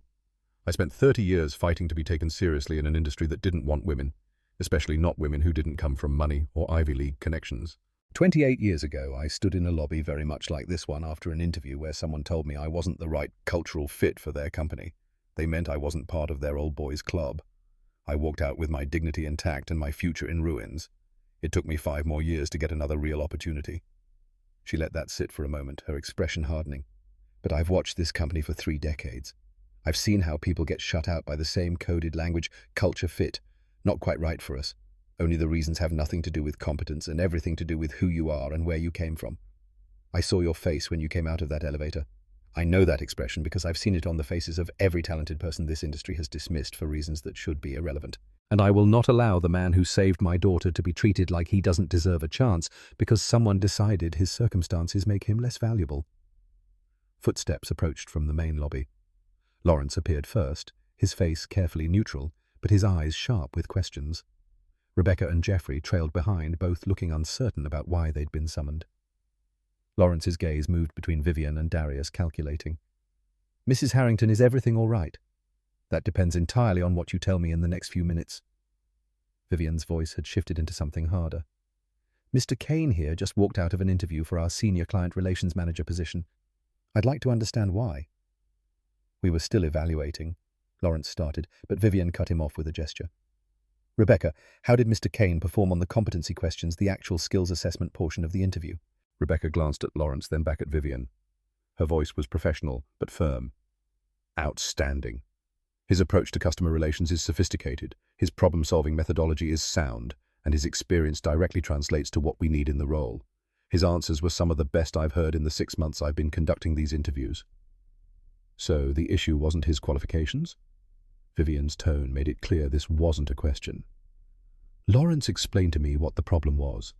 I spent 30 years fighting to be taken seriously in an industry that didn't want women, especially not women who didn't come from money or Ivy League connections. 28 years ago, I stood in a lobby very much like this one after an interview where someone told me I wasn't the right cultural fit for their company. They meant I wasn't part of their old boys club. I walked out with my dignity intact and my future in ruins. It took me 5 more years to get another real opportunity. She let that sit for a moment, her expression hardening. But I've watched this company for 3 decades. I've seen how people get shut out by the same coded language, culture fit. Not quite right for us. Only the reasons have nothing to do with competence and everything to do with who you are and where you came from. I saw your face when you came out of that elevator. I know that expression because I've seen it on the faces of every talented person this industry has dismissed for reasons that should be irrelevant. And I will not allow the man who saved my daughter to be treated like he doesn't deserve a chance because someone decided his circumstances make him less valuable. Footsteps approached from the main lobby. Lawrence appeared first, his face carefully neutral, but his eyes sharp with questions. Rebecca and Jeffrey trailed behind, both looking uncertain about why they'd been summoned. Lawrence's gaze moved between Vivian and Darius, calculating. Mrs. Harrington, is everything all right? That depends entirely on what you tell me in the next few minutes. Vivian's voice had shifted into something harder. Mr. Kane here just walked out of an interview for our senior client relations manager position. I'd like to understand why. We were still evaluating, Lawrence started, but Vivian cut him off with a gesture. Rebecca, how did Mr. Kane perform on the competency questions, the actual skills assessment portion of the interview? Rebecca glanced at Lawrence, then back at Vivian. Her voice was professional, but firm. Outstanding. His approach to customer relations is sophisticated, his problem-solving methodology is sound, and his experience directly translates to what we need in the role. His answers were some of the best I've heard in the 6 months I've been conducting these interviews. So the issue wasn't his qualifications? Vivian's tone made it clear this wasn't a question. Lawrence explained to me what the problem was.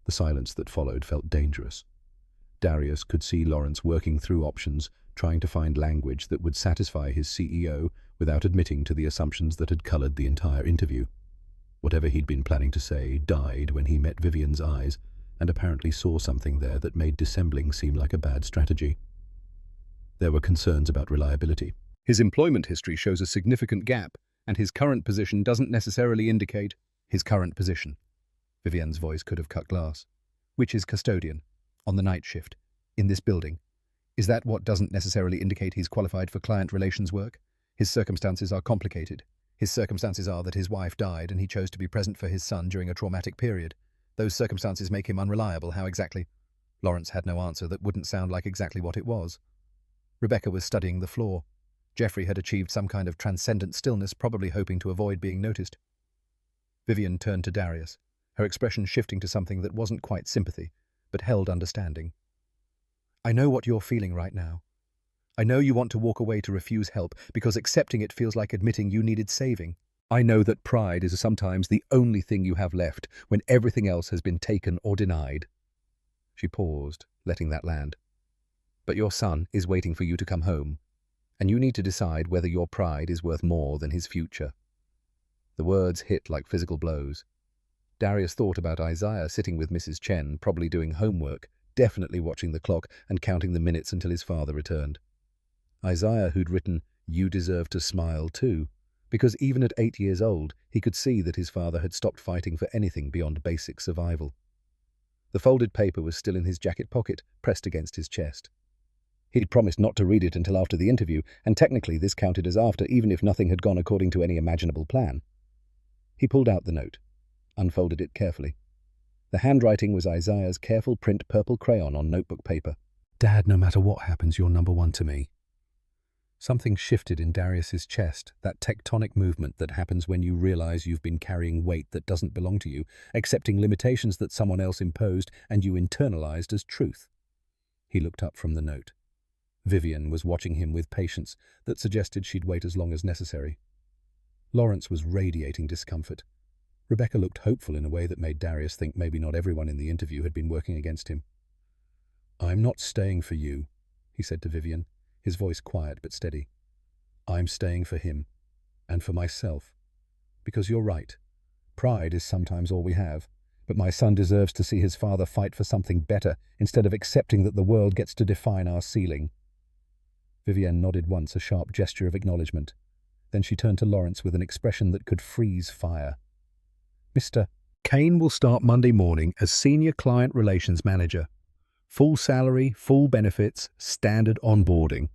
The silence that followed felt dangerous. Darius could see Lawrence working through options, trying to find language that would satisfy his CEO without admitting to the assumptions that had colored the entire interview. Whatever he'd been planning to say died when he met Vivian's eyes, and apparently saw something there that made dissembling seem like a bad strategy. There were concerns about reliability. His employment history shows a significant gap, and his current position doesn't necessarily indicate his current position. Vivian's voice could have cut glass. Which is custodian, on the night shift, in this building. Is that what doesn't necessarily indicate he's qualified for client relations work? His circumstances are complicated. His circumstances are that his wife died and he chose to be present for his son during a traumatic period. Those circumstances make him unreliable. How exactly? Lawrence had no answer that wouldn't sound like exactly what it was. Rebecca was studying the floor. Jeffrey had achieved some kind of transcendent stillness, probably hoping to avoid being noticed. Vivian turned to Darius, her expression shifting to something that wasn't quite sympathy, but held understanding. I know what you're feeling right now. I know you want to walk away to refuse help because accepting it feels like admitting you needed saving. I know that pride is sometimes the only thing you have left when everything else has been taken or denied. She paused, letting that land. But your son is waiting for you to come home, and you need to decide whether your pride is worth more than his future. The words hit like physical blows. Darius thought about Isaiah sitting with Mrs. Chen, probably doing homework, definitely watching the clock and counting the minutes until his father returned. Isaiah who'd written, "You deserve to smile too," because even at 8 years old, he could see that his father had stopped fighting for anything beyond basic survival. The folded paper was still in his jacket pocket, pressed against his chest. He'd promised not to read it until after the interview, and technically this counted as after, even if nothing had gone according to any imaginable plan. He pulled out the note, unfolded it carefully. The handwriting was Isaiah's careful print purple crayon on notebook paper. Dad, no matter what happens, you're number one to me. Something shifted in Darius's chest, that tectonic movement that happens when you realize you've been carrying weight that doesn't belong to you, accepting limitations that someone else imposed and you internalized as truth. He looked up from the note. Vivian was watching him with patience that suggested she'd wait as long as necessary. Lawrence was radiating discomfort. Rebecca looked hopeful in a way that made Darius think maybe not everyone in the interview had been working against him. I'm not staying for you, he said to Vivian, his voice quiet but steady. I'm staying for him, and for myself. Because you're right. Pride is sometimes all we have, but my son deserves to see his father fight for something better instead of accepting that the world gets to define our ceiling. Vivian nodded once, a sharp gesture of acknowledgement. Then she turned to Lawrence with an expression that could freeze fire. Mr. Kane will start Monday morning as Senior Client Relations Manager. Full salary, full benefits, standard onboarding.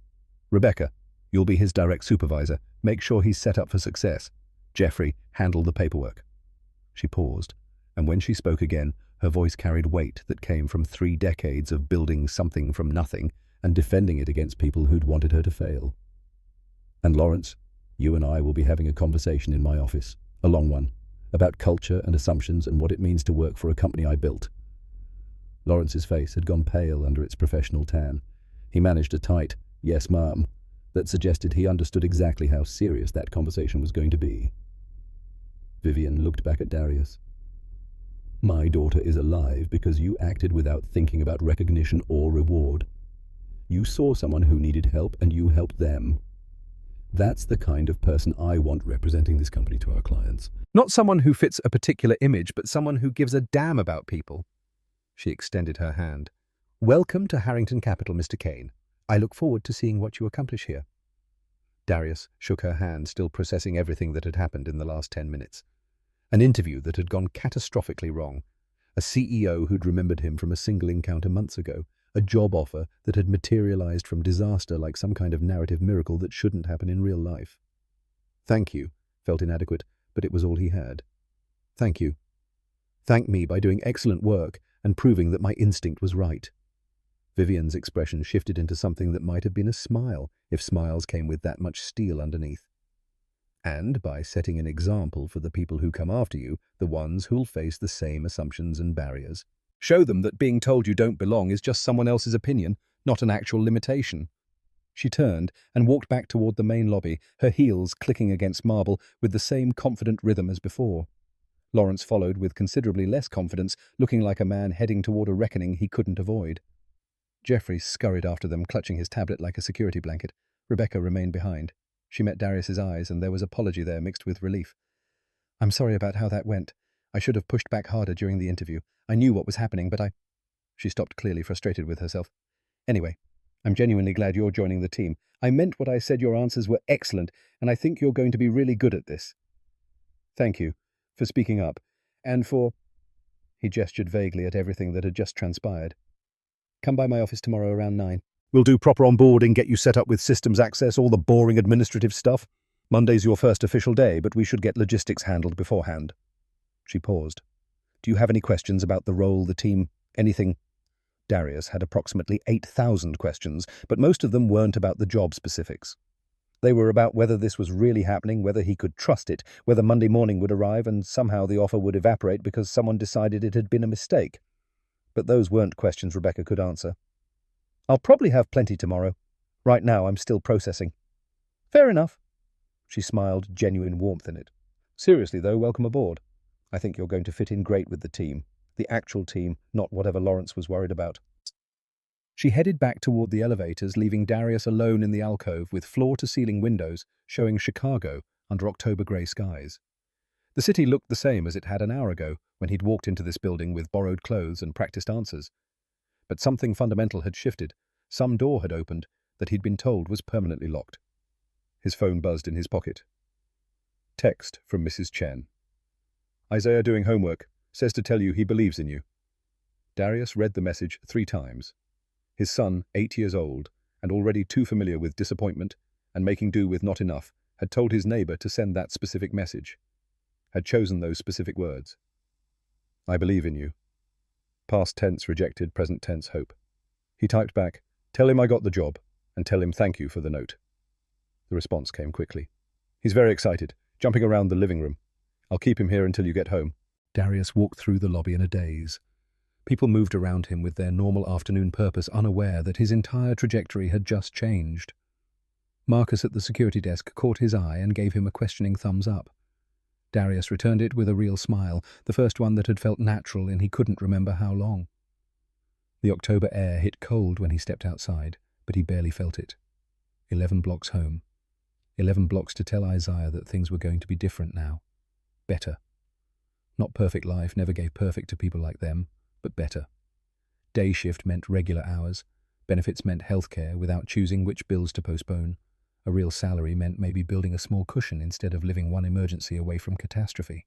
Rebecca, you'll be his direct supervisor. Make sure he's set up for success. Jeffrey, handle the paperwork. She paused, and when she spoke again, her voice carried weight that came from 3 decades of building something from nothing and defending it against people who'd wanted her to fail. And Lawrence, you and I will be having a conversation in my office, a long one, about culture and assumptions and what it means to work for a company I built. Lawrence's face had gone pale under its professional tan. He managed a tight, "Yes, ma'am," that suggested he understood exactly how serious that conversation was going to be. Vivian looked back at Darius. My daughter is alive because you acted without thinking about recognition or reward. You saw someone who needed help and you helped them. That's the kind of person I want representing this company to our clients. Not someone who fits a particular image, but someone who gives a damn about people. She extended her hand. Welcome to Harrington Capital, Mr. Kane. I look forward to seeing what you accomplish here. Darius shook her hand, still processing everything that had happened in the last 10 minutes. An interview that had gone catastrophically wrong. A CEO who'd remembered him from a single encounter months ago. A job offer that had materialized from disaster like some kind of narrative miracle that shouldn't happen in real life. Thank you, felt inadequate, but it was all he had. Thank you. Thank me by doing excellent work and proving that my instinct was right. Vivian's expression shifted into something that might have been a smile, if smiles came with that much steel underneath. And by setting an example for the people who come after you, the ones who'll face the same assumptions and barriers. Show them that being told you don't belong is just someone else's opinion, not an actual limitation. She turned and walked back toward the main lobby, her heels clicking against marble with the same confident rhythm as before. Lawrence followed with considerably less confidence, looking like a man heading toward a reckoning he couldn't avoid. Jeffrey scurried after them, clutching his tablet like a security blanket. Rebecca remained behind. She met Darius's eyes, and there was apology there mixed with relief. I'm sorry about how that went. I should have pushed back harder during the interview. I knew what was happening, but She stopped, clearly frustrated with herself. Anyway, I'm genuinely glad you're joining the team. I meant what I said. Your answers were excellent, and I think you're going to be really good at this. Thank you for speaking up, and for... He gestured vaguely at everything that had just transpired. "Come by my office tomorrow around 9. We'll do proper onboarding, get you set up with systems access, all the boring administrative stuff. Monday's your first official day, but we should get logistics handled beforehand." She paused. "Do you have any questions about the role, the team, anything?" Darius had approximately 8,000 questions, but most of them weren't about the job specifics. They were about whether this was really happening, whether he could trust it, whether Monday morning would arrive and somehow the offer would evaporate because someone decided it had been a mistake. But those weren't questions Rebecca could answer. "I'll probably have plenty tomorrow. Right now I'm still processing." "Fair enough." She smiled, genuine warmth in it. "Seriously though, welcome aboard. I think you're going to fit in great with the team. The actual team, not whatever Lawrence was worried about." She headed back toward the elevators, leaving Darius alone in the alcove with floor-to-ceiling windows showing Chicago under October grey skies. The city looked the same as it had an hour ago when he'd walked into this building with borrowed clothes and practiced answers. But something fundamental had shifted. Some door had opened that he'd been told was permanently locked. His phone buzzed in his pocket. Text from Mrs. Chen. "Isaiah doing homework. Says to tell you he believes in you." Darius read the message 3 times. His son, 8 years old, and already too familiar with disappointment and making do with not enough, had told his neighbor to send that specific message. Had chosen those specific words. "I believe in you." Past tense rejected, present tense hope. He typed back, "Tell him I got the job, and tell him thank you for the note." The response came quickly. "He's very excited, jumping around the living room. I'll keep him here until you get home." Darius walked through the lobby in a daze. People moved around him with their normal afternoon purpose, unaware that his entire trajectory had just changed. Marcus at the security desk caught his eye and gave him a questioning thumbs up. Darius returned it with a real smile, the first one that had felt natural in he couldn't remember how long. The October air hit cold when he stepped outside, but he barely felt it. 11 blocks home. 11 blocks to tell Isaiah that things were going to be different now. Better. Not perfect life never gave perfect to people like them, but better. Day shift meant regular hours. Benefits meant healthcare without choosing which bills to postpone. A real salary meant maybe building a small cushion instead of living one emergency away from catastrophe.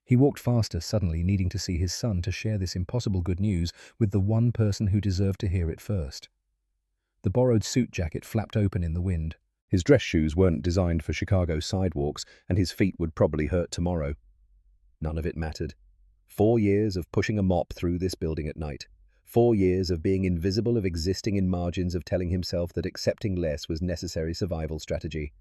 He walked faster, suddenly needing to see his son to share this impossible good news with the one person who deserved to hear it first. The borrowed suit jacket flapped open in the wind. His dress shoes weren't designed for Chicago sidewalks, and his feet would probably hurt tomorrow. None of it mattered. 4 years of pushing a mop through this building at night. 4 years of being invisible, of existing in margins, of telling himself that accepting less was necessary survival strategy.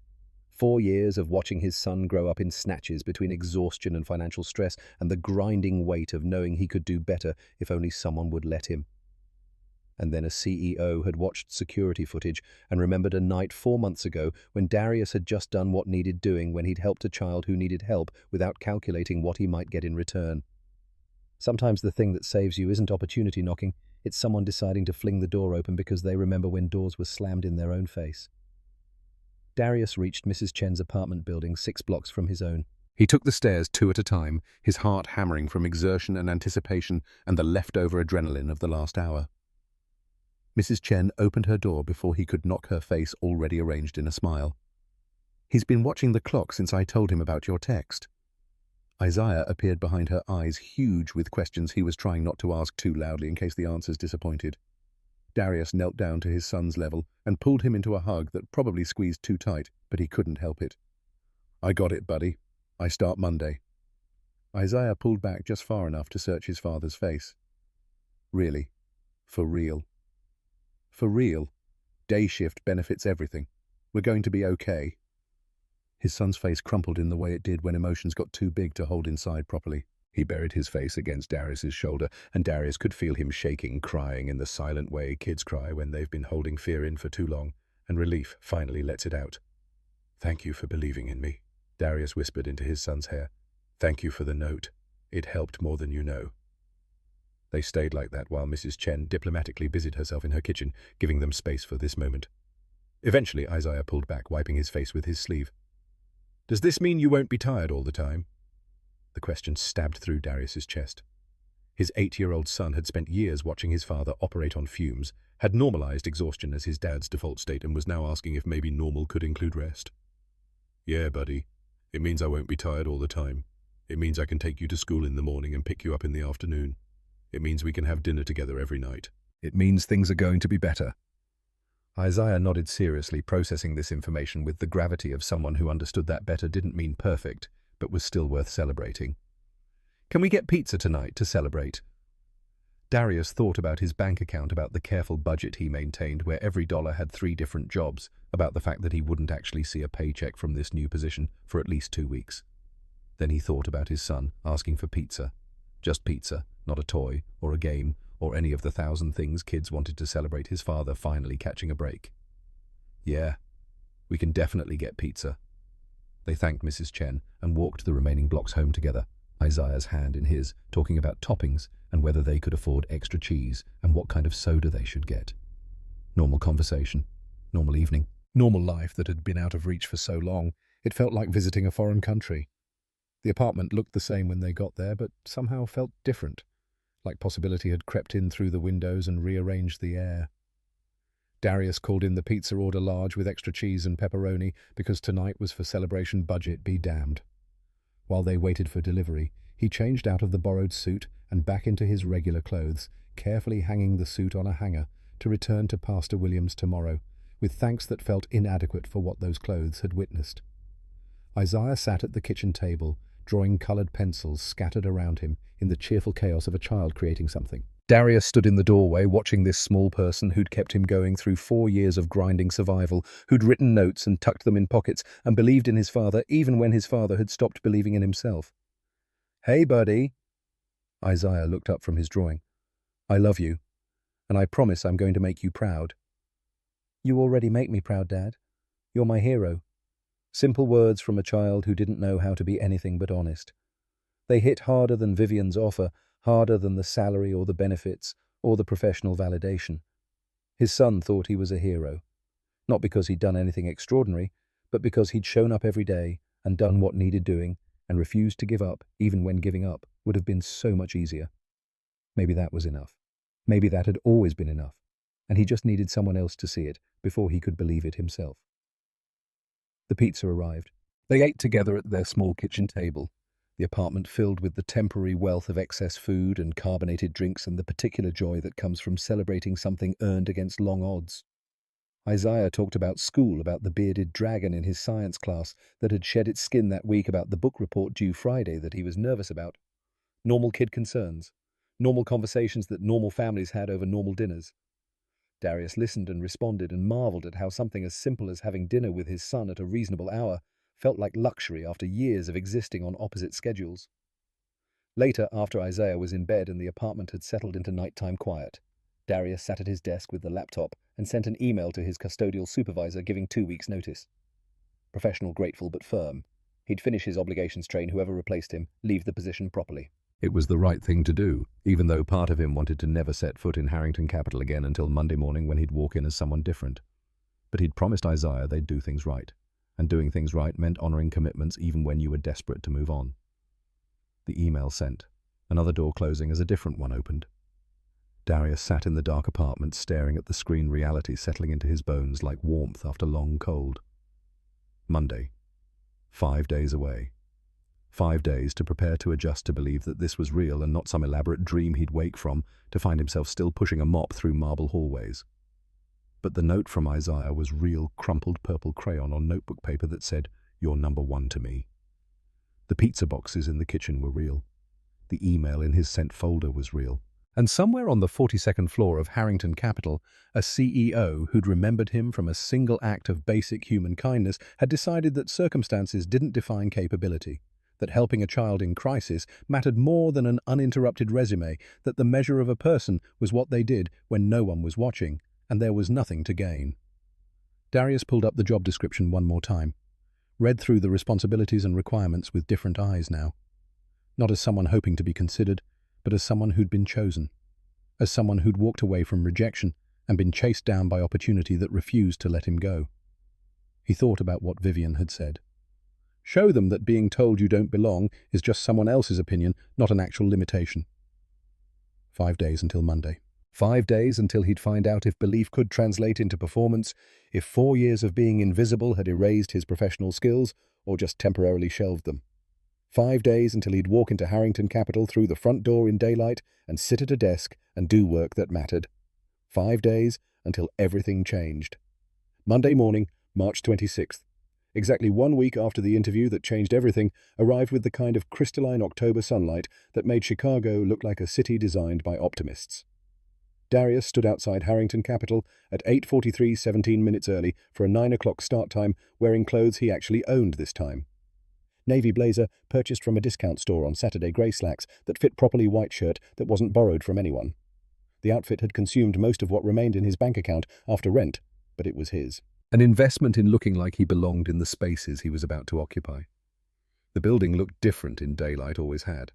4 years of watching his son grow up in snatches between exhaustion and financial stress and the grinding weight of knowing he could do better if only someone would let him. And then a CEO had watched security footage and remembered a night 4 months ago when Darius had just done what needed doing, when he'd helped a child who needed help without calculating what he might get in return. Sometimes the thing that saves you isn't opportunity knocking, it's someone deciding to fling the door open because they remember when doors were slammed in their own face. Darius reached Mrs. Chen's apartment building 6 blocks from his own. He took the stairs 2 at a time, his heart hammering from exertion and anticipation and the leftover adrenaline of the last hour. Mrs. Chen opened her door before he could knock her face already arranged in a smile. "He's been watching the clock since I told him about your text." Isaiah appeared behind her eyes, huge with questions he was trying not to ask too loudly in case the answers disappointed. Darius knelt down to his son's level and pulled him into a hug that probably squeezed too tight, but he couldn't help it. "I got it, buddy. I start Monday." Isaiah pulled back just far enough to search his father's face. "Really? For real?" "For real. Day shift benefits everything. We're going to be okay." His son's face crumpled in the way it did when emotions got too big to hold inside properly. He buried his face against Darius's shoulder, and Darius could feel him shaking, crying in the silent way kids cry when they've been holding fear in for too long, and relief finally lets it out. "Thank you for believing in me," Darius whispered into his son's hair. "Thank you for the note. It helped more than you know." They stayed like that while Mrs. Chen diplomatically busied herself in her kitchen, giving them space for this moment. Eventually, Isaiah pulled back, wiping his face with his sleeve. "Does this mean you won't be tired all the time?" The question stabbed through Darius's chest. His 8-year-old son had spent years watching his father operate on fumes, had normalized exhaustion as his dad's default state, and was now asking if maybe normal could include rest. "Yeah, buddy. It means I won't be tired all the time. It means I can take you to school in the morning and pick you up in the afternoon. It means we can have dinner together every night. It means things are going to be better. Isaiah nodded seriously, processing this information with the gravity of someone who understood that better didn't mean perfect, but was still worth celebrating. Can we get pizza tonight to celebrate? Darius thought about his bank account, about the careful budget he maintained where every dollar had 3 different jobs, about the fact that he wouldn't actually see a paycheck from this new position for at least 2 weeks. Then he thought about his son asking for pizza. Just pizza, not a toy or a game or any of the 1,000 things kids wanted to celebrate his father finally catching a break. Yeah, we can definitely get pizza. They thanked Mrs. Chen and walked the remaining blocks home together, Isaiah's hand in his, talking about toppings and whether they could afford extra cheese and what kind of soda they should get. Normal conversation, normal evening, normal life that had been out of reach for so long. It felt like visiting a foreign country. The apartment looked the same when they got there, but somehow felt different, like possibility had crept in through the windows and rearranged the air. Darius called in the pizza order large with extra cheese and pepperoni because tonight was for celebration budget be damned. While they waited for delivery, he changed out of the borrowed suit and back into his regular clothes, carefully hanging the suit on a hanger to return to Pastor Williams tomorrow, with thanks that felt inadequate for what those clothes had witnessed. Isaiah sat at the kitchen table, drawing coloured pencils scattered around him in the cheerful chaos of a child creating something. Darius stood in the doorway watching this small person who'd kept him going through 4 years of grinding survival, who'd written notes and tucked them in pockets and believed in his father even when his father had stopped believing in himself. "Hey, buddy." Isaiah looked up from his drawing. "I love you, and I promise I'm going to make you proud." "You already make me proud, Dad. You're my hero." Simple words from a child who didn't know how to be anything but honest. They hit harder than Vivian's offer, harder than the salary or the benefits or the professional validation. His son thought he was a hero, not because he'd done anything extraordinary, but because he'd shown up every day and done what needed doing and refused to give up even when giving up would have been so much easier. Maybe that was enough. Maybe that had always been enough, and he just needed someone else to see it before he could believe it himself. The pizza arrived. They ate together at their small kitchen table, the apartment filled with the temporary wealth of excess food and carbonated drinks and the particular joy that comes from celebrating something earned against long odds. Isaiah talked about school, about the bearded dragon in his science class that had shed its skin that week, about the book report due Friday that he was nervous about. Normal kid concerns. Normal conversations that normal families had over normal dinners. Darius listened and responded and marveled at how something as simple as having dinner with his son at a reasonable hour felt like luxury after years of existing on opposite schedules. Later, after Isaiah was in bed and the apartment had settled into nighttime quiet, Darius sat at his desk with the laptop and sent an email to his custodial supervisor giving 2 weeks' notice. Professional, grateful, but firm. He'd finish his obligations, train whoever replaced him, leave the position properly. It was the right thing to do, even though part of him wanted to never set foot in Harrington Capital again until Monday morning when he'd walk in as someone different. But he'd promised Isaiah they'd do things right, and doing things right meant honoring commitments even when you were desperate to move on. The email sent, another door closing as a different one opened. Darius sat in the dark apartment staring at the screen reality settling into his bones like warmth after long cold. Monday. 5 days away. 5 days to prepare to adjust to believe that this was real and not some elaborate dream he'd wake from, to find himself still pushing a mop through marble hallways. But the note from Isaiah was real, crumpled purple crayon on notebook paper that said, "You're number one to me." The pizza boxes in the kitchen were real. The email in his sent folder was real. And somewhere on the 42nd floor of Harrington Capital, a CEO who'd remembered him from a single act of basic human kindness had decided that circumstances didn't define capability, that helping a child in crisis mattered more than an uninterrupted resume, that the measure of a person was what they did when no one was watching, and there was nothing to gain. Darius pulled up the job description one more time, read through the responsibilities and requirements with different eyes now. Not as someone hoping to be considered, but as someone who'd been chosen, as someone who'd walked away from rejection and been chased down by opportunity that refused to let him go. He thought about what Vivian had said. Show them that being told you don't belong is just someone else's opinion, not an actual limitation. 5 days until Monday. 5 days until he'd find out if belief could translate into performance, if 4 years of being invisible had erased his professional skills or just temporarily shelved them. 5 days until he'd walk into Harrington Capital through the front door in daylight and sit at a desk and do work that mattered. 5 days until everything changed. Monday morning, March 26th. Exactly 1 week after the interview that changed everything, arrived with the kind of crystalline October sunlight that made Chicago look like a city designed by optimists. Darius stood outside Harrington Capital at 8:43, 17 minutes early, for a 9 o'clock start time, wearing clothes he actually owned this time. Navy blazer purchased from a discount store on Saturday, grey slacks that fit properly, white shirt that wasn't borrowed from anyone. The outfit had consumed most of what remained in his bank account after rent, but it was his. An investment in looking like he belonged in the spaces he was about to occupy. The building looked different in daylight, always had.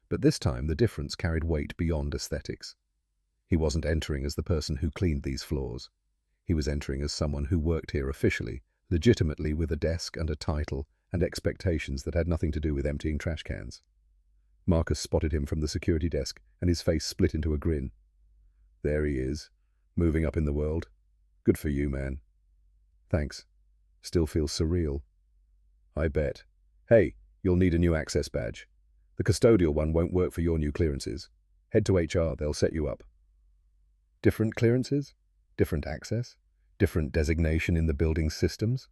But this time the difference carried weight beyond aesthetics. He wasn't entering as the person who cleaned these floors. He was entering as someone who worked here officially, legitimately, with a desk and a title and expectations that had nothing to do with emptying trash cans. Marcus spotted him from the security desk, and his face split into a grin. There he is, moving up in the world. Good for you, man. Thanks. Still feels surreal. I bet. Hey, you'll need a new access badge. The custodial one won't work for your new clearances. Head to HR, they'll set you up. Different clearances? Different access? Different designation in the building's systems?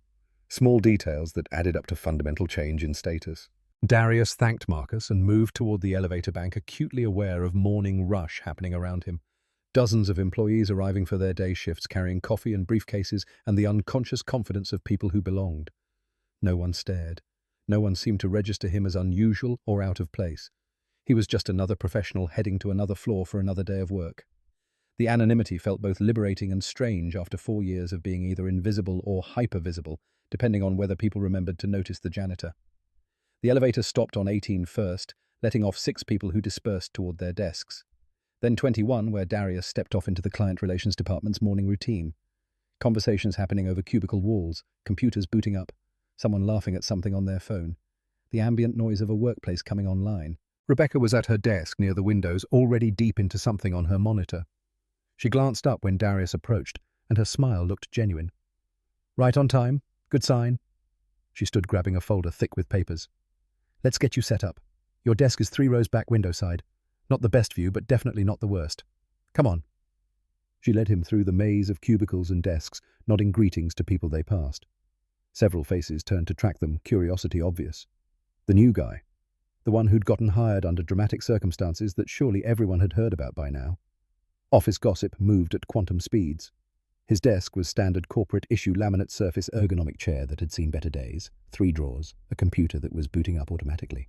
Small details that added up to fundamental change in status. Darius thanked Marcus and moved toward the elevator bank, acutely aware of morning rush happening around him. Dozens of employees arriving for their day shifts, carrying coffee and briefcases, and the unconscious confidence of people who belonged. No one stared. No one seemed to register him as unusual or out of place. He was just another professional heading to another floor for another day of work. The anonymity felt both liberating and strange after 4 years of being either invisible or hyper-visible, depending on whether people remembered to notice the janitor. The elevator stopped on 18 first, letting off 6 people who dispersed toward their desks. Then 21, where Darius stepped off into the client relations department's morning routine. Conversations happening over cubicle walls, computers booting up, someone laughing at something on their phone, the ambient noise of a workplace coming online. Rebecca was at her desk near the windows, already deep into something on her monitor. She glanced up when Darius approached, and her smile looked genuine. Right on time. Good sign. She stood grabbing a folder thick with papers. Let's get you set up. Your desk is 3 rows back, window side. Not the best view, but definitely not the worst. Come on. She led him through the maze of cubicles and desks, nodding greetings to people they passed. Several faces turned to track them, curiosity obvious. The new guy. The one who'd gotten hired under dramatic circumstances that surely everyone had heard about by now. Office gossip moved at quantum speeds. His desk was standard corporate issue laminate surface ergonomic chair that had seen better days, 3 drawers, a computer that was booting up automatically.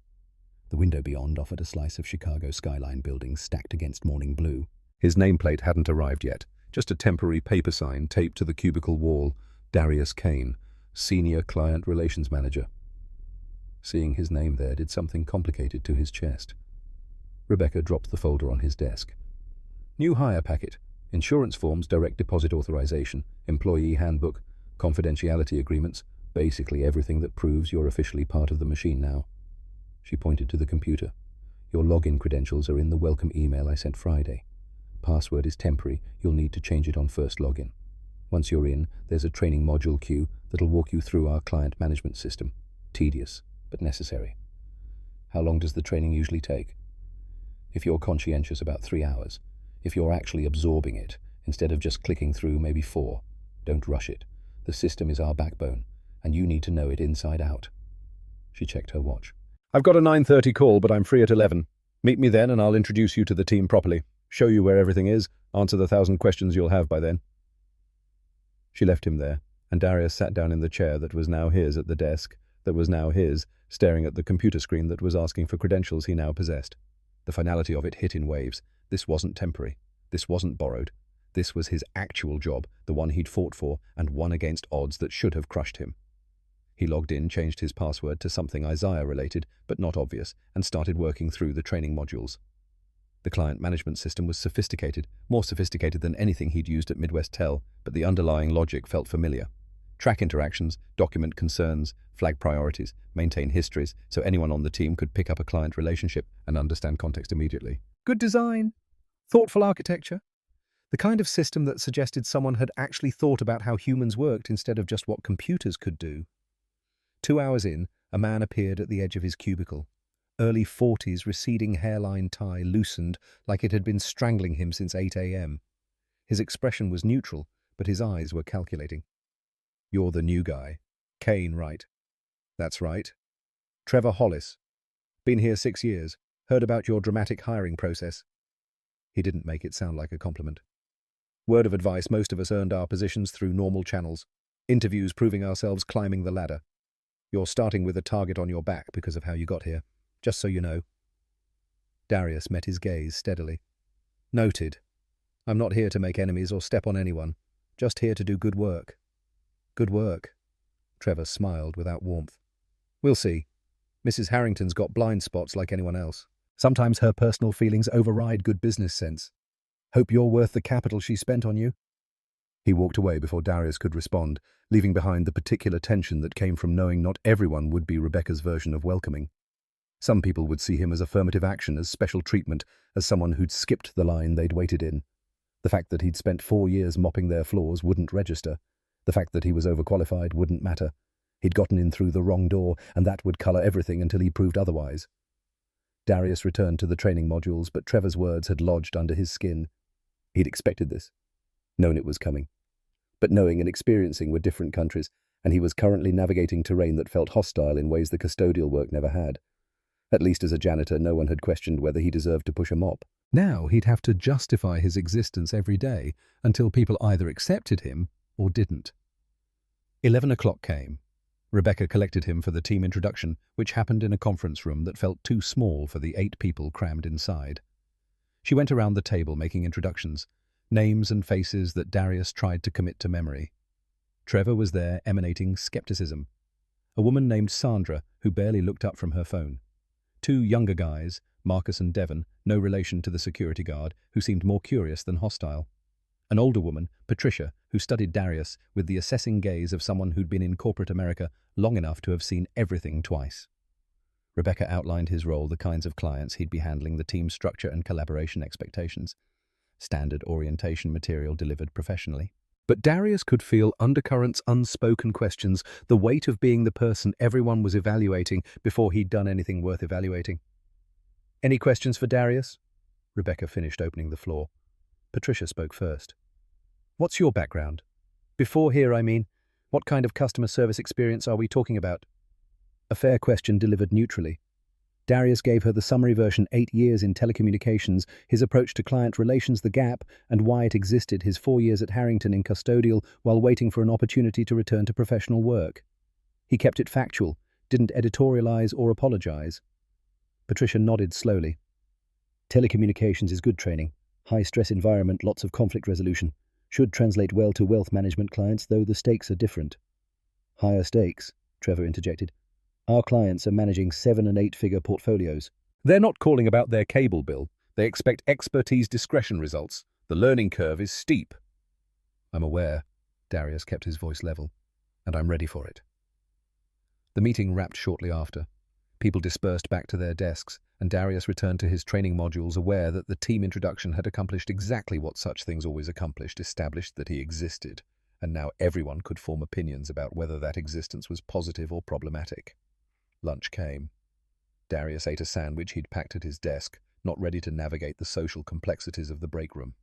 The window beyond offered a slice of Chicago skyline buildings stacked against morning blue. His nameplate hadn't arrived yet, just a temporary paper sign taped to the cubicle wall, Darius Kane, Senior Client Relations Manager. Seeing his name there did something complicated to his chest. Rebecca dropped the folder on his desk. New hire packet, insurance forms, direct deposit authorization, employee handbook, confidentiality agreements, basically everything that proves you're officially part of the machine now. She pointed to the computer. Your login credentials are in the welcome email I sent Friday. Password is temporary, you'll need to change it on first login. Once you're in, there's a training module queue that'll walk you through our client management system. Tedious, but necessary. How long does the training usually take? If you're conscientious, about 3 hours. If you're actually absorbing it, instead of just clicking through, maybe 4. Don't rush it. The system is our backbone, and you need to know it inside out. She checked her watch. I've got a 9:30 call, but I'm free at 11. Meet me then and I'll introduce you to the team properly, show you where everything is, answer the 1,000 questions you'll have by then. She left him there, and Darius sat down in the chair that was now his at the desk, that was now his, staring at the computer screen that was asking for credentials he now possessed. The finality of it hit in waves. This wasn't temporary. This wasn't borrowed. This was his actual job, the one he'd fought for and won against odds that should have crushed him. He logged in, changed his password to something Isaiah-related, but not obvious, and started working through the training modules. The client management system was sophisticated, more sophisticated than anything he'd used at Midwest Tel, but the underlying logic felt familiar. Track interactions, document concerns, flag priorities, maintain histories, so anyone on the team could pick up a client relationship and understand context immediately. Good design. Thoughtful architecture. The kind of system that suggested someone had actually thought about how humans worked instead of just what computers could do. 2 hours in, A man appeared at the edge of his cubicle. Early 40s, receding hairline tie loosened like it had been strangling him since 8 a.m. His expression was neutral, but his eyes were calculating. "You're the new guy. Kane, right?" "That's right. Trevor Hollis. Been here 6 years. Heard about your dramatic hiring process." He didn't make it sound like a compliment. "Word of advice, most of us earned our positions through normal channels. Interviews proving ourselves climbing the ladder. You're starting with a target on your back because of how you got here. Just so you know." Darius met his gaze steadily. "Noted. I'm not here to make enemies or step on anyone. Just here to do good work." "Good work." Trevor smiled without warmth. "We'll see. Mrs. Harrington's got blind spots like anyone else. Sometimes her personal feelings override good business sense. Hope you're worth the capital she spent on you." He walked away before Darius could respond, leaving behind the particular tension that came from knowing not everyone would be Rebecca's version of welcoming. Some people would see him as affirmative action, as special treatment, as someone who'd skipped the line they'd waited in. The fact that he'd spent 4 years mopping their floors wouldn't register. The fact that he was overqualified wouldn't matter. He'd gotten in through the wrong door, and that would colour everything until he proved otherwise. Darius returned to the training modules, but Trevor's words had lodged under his skin. He'd expected this, known it was coming. But knowing and experiencing were different countries, and he was currently navigating terrain that felt hostile in ways the custodial work never had. At least as a janitor, no one had questioned whether he deserved to push a mop. Now he'd have to justify his existence every day until people either accepted him or didn't. 11 o'clock came. Rebecca collected him for the team introduction, which happened in a conference room that felt too small for the 8 people crammed inside. She went around the table making introductions, names and faces that Darius tried to commit to memory. Trevor was there, emanating skepticism. A woman named Sandra, who barely looked up from her phone. 2 younger guys, Marcus and Devon, no relation to the security guard, who seemed more curious than hostile. An older woman, Patricia, who studied Darius with the assessing gaze of someone who'd been in corporate America long enough to have seen everything twice. Rebecca outlined his role, the kinds of clients he'd be handling, the team structure and collaboration expectations. Standard orientation material delivered professionally. But Darius could feel undercurrents, unspoken questions, the weight of being the person everyone was evaluating before he'd done anything worth evaluating. "Any questions for Darius?" Rebecca finished opening the floor. Patricia spoke first. "What's your background? Before here, I mean. What kind of customer service experience are we talking about?" A fair question delivered neutrally. Darius gave her the summary version: 8 years in telecommunications, his approach to client relations, the gap, and why it existed, his 4 years at Harrington in custodial while waiting for an opportunity to return to professional work. He kept it factual, didn't editorialize or apologize. Patricia nodded slowly. "Telecommunications is good training. High-stress environment, lots of conflict resolution. Should translate well to wealth management clients, though the stakes are different." "Higher stakes," Trevor interjected. "Our clients are managing 7- and 8-figure portfolios." They're not calling about their cable bill. They expect expertise discretion results. The learning curve is steep." "I'm aware," Darius kept his voice level, "and I'm ready for it." The meeting wrapped shortly after. People dispersed back to their desks, and Darius returned to his training modules, aware that the team introduction had accomplished exactly what such things always accomplished, established that he existed, and now everyone could form opinions about whether that existence was positive or problematic. Lunch came. Darius ate a sandwich he'd packed at his desk, not ready to navigate the social complexities of the break room.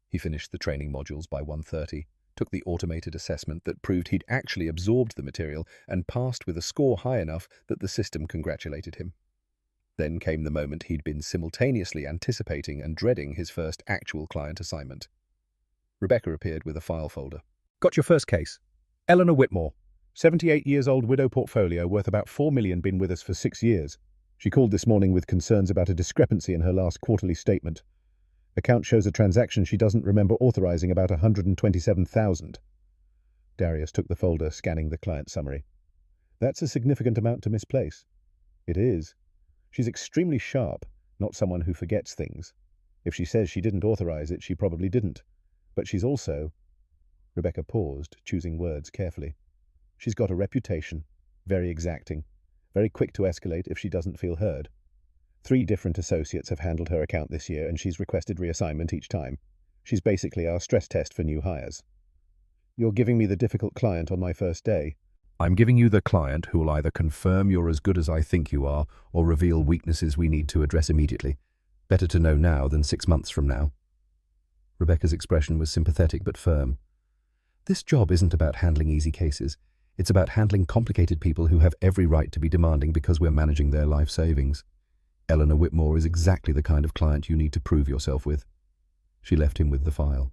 He finished the training modules by 1:30, took the automated assessment that proved he'd actually absorbed the material, and passed with a score high enough that the system congratulated him. Then came the moment he'd been simultaneously anticipating and dreading, his first actual client assignment. Rebecca appeared with a file folder. "Got your first case. Eleanor Whitmore. 78 years old, widow, portfolio worth about $4 million, been with us for 6 years. She called this morning with concerns about a discrepancy in her last quarterly statement. Account shows a transaction she doesn't remember authorizing, about $127,000. Darius took the folder, scanning the client summary. "That's a significant amount to misplace." "It is. She's extremely sharp, not someone who forgets things. If she says she didn't authorize it, she probably didn't. But she's also—" Rebecca paused, choosing words carefully. "She's got a reputation. Very exacting. Very quick to escalate if she doesn't feel heard. 3 different associates have handled her account this year, and she's requested reassignment each time. She's basically our stress test for new hires." "You're giving me the difficult client on my first day." I'm giving you the client who will either confirm you're as good as I think you are or reveal weaknesses we need to address immediately. Better to know now than 6 months from now." Rebecca's expression was sympathetic but firm. "This job isn't about handling easy cases. It's about handling complicated people who have every right to be demanding because we're managing their life savings. Eleanor Whitmore is exactly the kind of client you need to prove yourself with." She left him with the file.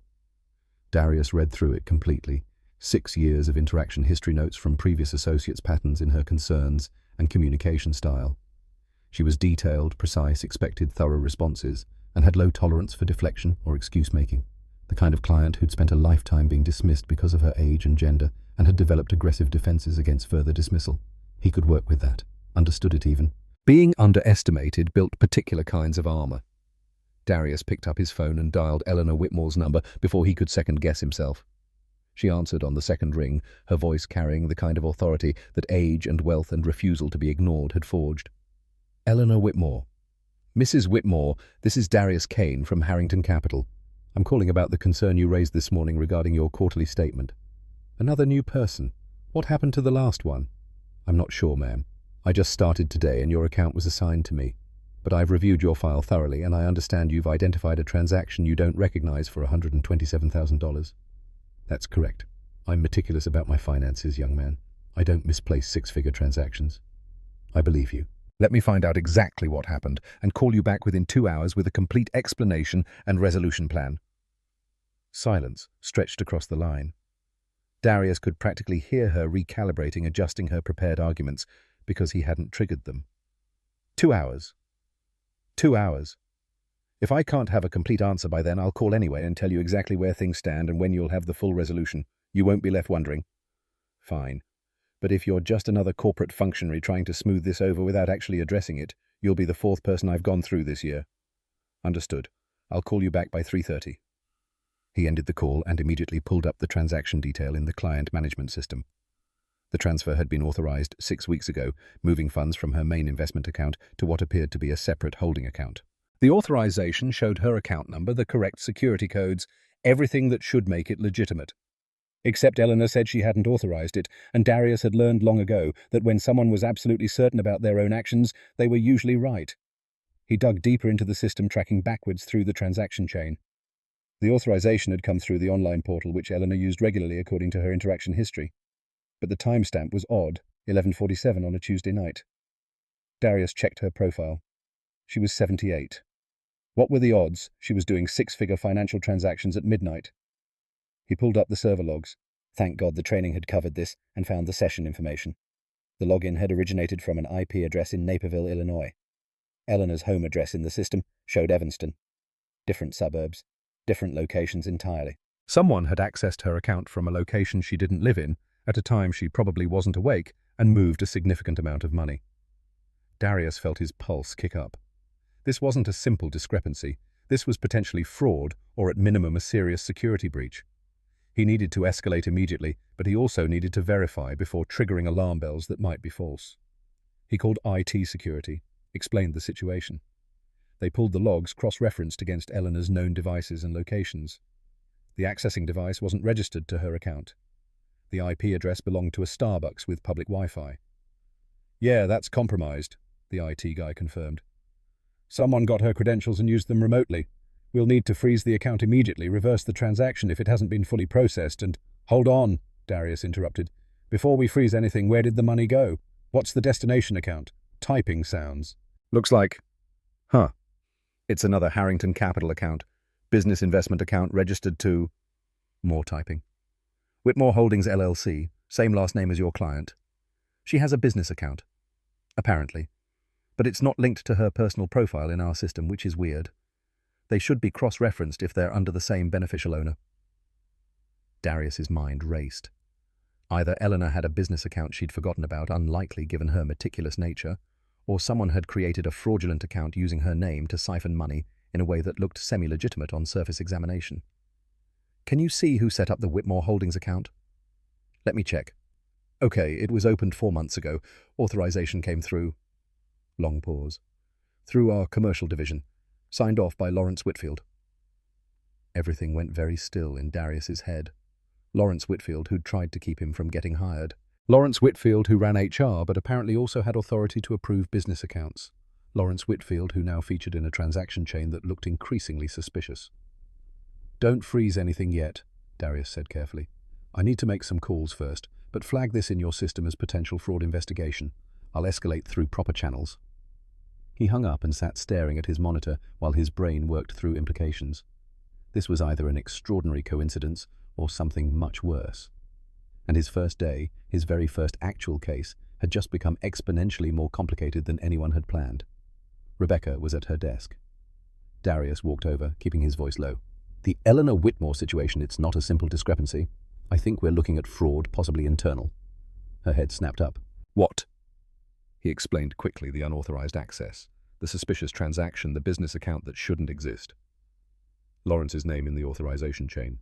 Darius read through it completely. 6 years of interaction history notes from previous associates, patterns in her concerns and communication style. She was detailed, precise, expected thorough responses, and had low tolerance for deflection or excuse-making. The kind of client who'd spent a lifetime being dismissed because of her age and gender and had developed aggressive defenses against further dismissal. He could work with that, understood it even. Being underestimated built particular kinds of armor. Darius picked up his phone and dialed Eleanor Whitmore's number before he could second-guess himself. She answered on the second ring, her voice carrying the kind of authority that age and wealth and refusal to be ignored had forged. "Eleanor Whitmore. Mrs. Whitmore, this is Darius Kane from Harrington Capital. I'm calling about the concern you raised this morning regarding your quarterly statement. Another new person. What happened to the last one?" "I'm not sure, ma'am. I just started today and your account was assigned to me. But I've reviewed your file thoroughly and I understand you've identified a transaction you don't recognize for $127,000. "That's correct. I'm meticulous about my finances, young man. I don't misplace six-figure transactions." "I believe you. Let me find out exactly what happened and call you back within 2 hours with a complete explanation and resolution plan." Silence stretched across the line. Darius could practically hear her recalibrating, adjusting her prepared arguments because he hadn't triggered them. 2 hours. 2 hours. If I can't have a complete answer by then, I'll call anyway and tell you exactly where things stand and when you'll have the full resolution. You won't be left wondering. Fine. But if you're just another corporate functionary trying to smooth this over without actually addressing it, you'll be the 4th person I've gone through this year. Understood. I'll call you back by 3:30. He ended the call and immediately pulled up the transaction detail in the client management system. The transfer had been authorized 6 weeks ago, moving funds from her main investment account to what appeared to be a separate holding account. The authorization showed her account number, the correct security codes, everything that should make it legitimate. Except Eleanor said she hadn't authorized it, and Darius had learned long ago that when someone was absolutely certain about their own actions, they were usually right. He dug deeper into the system, tracking backwards through the transaction chain. The authorization had come through the online portal, which Eleanor used regularly according to her interaction history. But the timestamp was odd, 11:47 on a Tuesday night. Darius checked her profile. She was 78. What were the odds she was doing 6-figure financial transactions at midnight? He pulled up the server logs. Thank God the training had covered this, and found the session information. The login had originated from an IP address in Naperville, Illinois. Eleanor's home address in the system showed Evanston. Different suburbs, different locations entirely. Someone had accessed her account from a location she didn't live in, at a time she probably wasn't awake, and moved a significant amount of money. Darius felt his pulse kick up. This wasn't a simple discrepancy. This was potentially fraud, or at minimum a serious security breach. He needed to escalate immediately, but he also needed to verify before triggering alarm bells that might be false. He called IT security, explained the situation. They pulled the logs cross-referenced against Eleanor's known devices and locations. The accessing device wasn't registered to her account. The IP address belonged to a Starbucks with public Wi-Fi. "Yeah, that's compromised," the IT guy confirmed. "Someone got her credentials and used them remotely. We'll need to freeze the account immediately, reverse the transaction if it hasn't been fully processed, and—" "Hold on," Darius interrupted. "Before we freeze anything, where did the money go? What's the destination account?" Typing sounds. "Looks like... It's another Harrington Capital account. Business investment account registered to..." More typing. "Whitmore Holdings LLC, same last name as your client. She has a business account. Apparently. But it's not linked to her personal profile in our system, which is weird. They should be cross-referenced if they're under the same beneficial owner." Darius's mind raced. Either Eleanor had a business account she'd forgotten about, unlikely given her meticulous nature, or someone had created a fraudulent account using her name to siphon money in a way that looked semi-legitimate on surface examination. "Can you see who set up the Whitmore Holdings account?" "Let me check." "Okay, it was opened 4 months ago. Authorization came through..." Long pause. "Through our commercial division. Signed off by Lawrence Whitfield." Everything went very still in Darius's head. Lawrence Whitfield, who'd tried to keep him from getting hired. Lawrence Whitfield, who ran HR but apparently also had authority to approve business accounts. Lawrence Whitfield, who now featured in a transaction chain that looked increasingly suspicious. "Don't freeze anything yet," Darius said carefully. "I need to make some calls first, but flag this in your system as potential fraud investigation. I'll escalate through proper channels." He hung up and sat staring at his monitor while his brain worked through implications. This was either an extraordinary coincidence or something much worse. And his first day, his very first actual case, had just become exponentially more complicated than anyone had planned. Rebecca was at her desk. Darius walked over, keeping his voice low. "The Eleanor Whitmore situation, it's not a simple discrepancy. I think we're looking at fraud, possibly internal." Her head snapped up. "What?" He explained quickly the unauthorized access, the suspicious transaction, the business account that shouldn't exist. Lawrence's name in the authorization chain.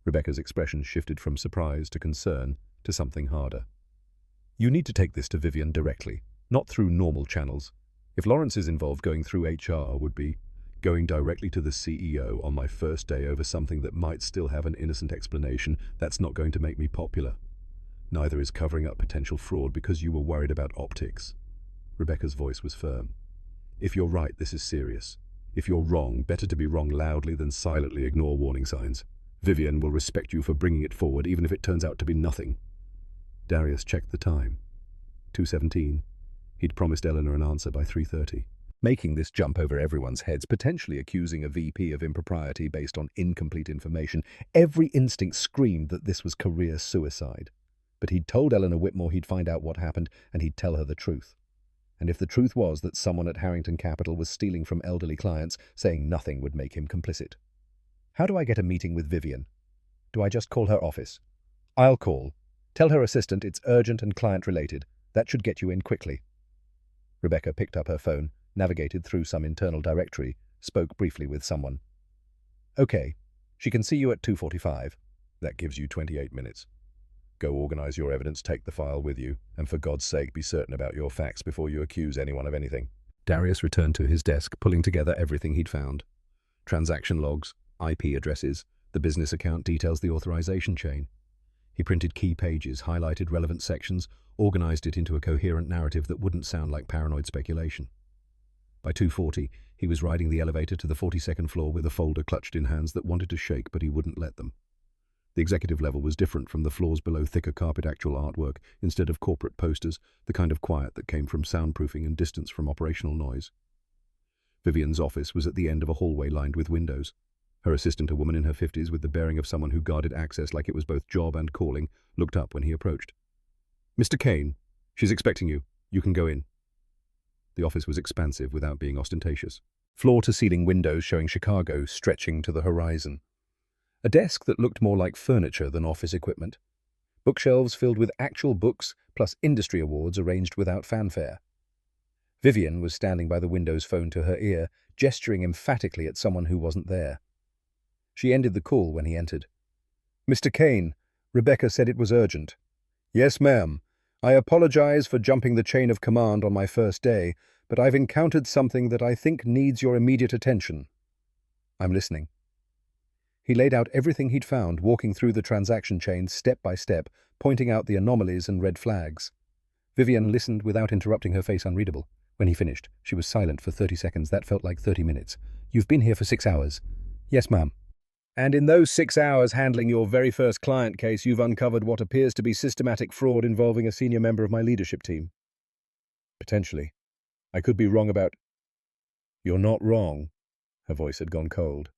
Rebecca's expression shifted from surprise to concern to something harder. "You need to take this to Vivian directly, not through normal channels. If Lawrence is involved, going through HR would be going directly to the CEO on my first day over something that might still have an innocent explanation. That's not going to make me popular. Neither is covering up potential fraud because you were worried about optics." Rebecca's voice was firm. "If you're right, this is serious. If you're wrong, better to be wrong loudly than silently ignore warning signs. Vivian will respect you for bringing it forward, even if it turns out to be nothing." Darius checked the time. 2:17. He'd promised Eleanor an answer by 3:30. Making this jump over everyone's heads, potentially accusing a VP of impropriety based on incomplete information, every instinct screamed that this was career suicide. But he'd told Eleanor Whitmore he'd find out what happened, and he'd tell her the truth. And if the truth was that someone at Harrington Capital was stealing from elderly clients, saying nothing would make him complicit. "How do I get a meeting with Vivian? Do I just call her office?" "I'll call. Tell her assistant it's urgent and client-related. That should get you in quickly." Rebecca picked up her phone, navigated through some internal directory, spoke briefly with someone. "Okay, she can see you at 2:45. That gives you 28 minutes. Go organize your evidence, take the file with you, and for God's sake be certain about your facts before you accuse anyone of anything." Darius returned to his desk, pulling together everything he'd found. Transaction logs, IP addresses, the business account details, the authorization chain. He printed key pages, highlighted relevant sections, organized it into a coherent narrative that wouldn't sound like paranoid speculation. By 2:40, he was riding the elevator to the 42nd floor with a folder clutched in hands that wanted to shake, but he wouldn't let them. The executive level was different from the floors below. Thicker carpet, actual artwork, instead of corporate posters, the kind of quiet that came from soundproofing and distance from operational noise. Vivian's office was at the end of a hallway lined with windows. Her assistant, a woman in her 50s with the bearing of someone who guarded access like it was both job and calling, looked up when he approached. "Mr. Kane, she's expecting you. You can go in." The office was expansive without being ostentatious. Floor-to-ceiling windows showing Chicago stretching to the horizon. A desk that looked more like furniture than office equipment. Bookshelves filled with actual books, plus industry awards arranged without fanfare. Vivian was standing by the window's phone to her ear, gesturing emphatically at someone who wasn't there. She ended the call when he entered. "Mr. Kane, Rebecca said it was urgent." "Yes, ma'am. I apologize for jumping the chain of command on my first day, but I've encountered something that I think needs your immediate attention." "I'm listening." He laid out everything he'd found, walking through the transaction chain step by step, pointing out the anomalies and red flags. Vivian listened without interrupting, her face unreadable. When he finished, she was silent for 30 seconds. That felt like 30 minutes. "You've been here for 6 hours." "Yes, ma'am." "And in those 6 hours handling your very first client case, you've uncovered what appears to be systematic fraud involving a senior member of my leadership team." "Potentially. I could be wrong about—" "You're not wrong." Her voice had gone cold.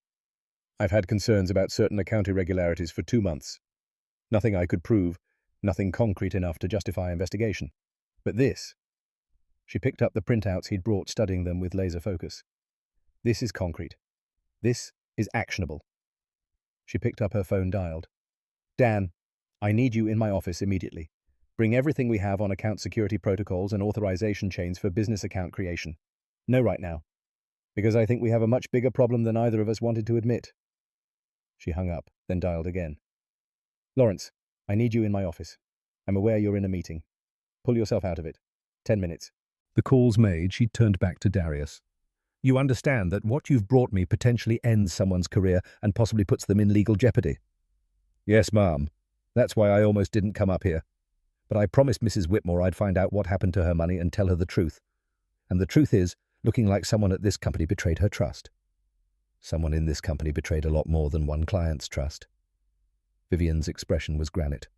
"I've had concerns about certain account irregularities for 2 months. Nothing I could prove, nothing concrete enough to justify investigation. But this—" She picked up the printouts he'd brought, studying them with laser focus. "This is concrete. This is actionable." She picked up her phone, dialed. "Dan, I need you in my office immediately. Bring everything we have on account security protocols and authorization chains for business account creation. No, right now. Because I think we have a much bigger problem than either of us wanted to admit." She hung up, then dialed again. "Lawrence, I need you in my office. I'm aware you're in a meeting. Pull yourself out of it. 10 minutes. The calls made, she turned back to Darius. "You understand that what you've brought me potentially ends someone's career and possibly puts them in legal jeopardy?" "Yes, ma'am. That's why I almost didn't come up here. But I promised Mrs. Whitmore I'd find out what happened to her money and tell her the truth. And the truth is, looking like someone at this company betrayed her trust. Someone in this company betrayed a lot more than one client's trust. Vivian's expression was granite.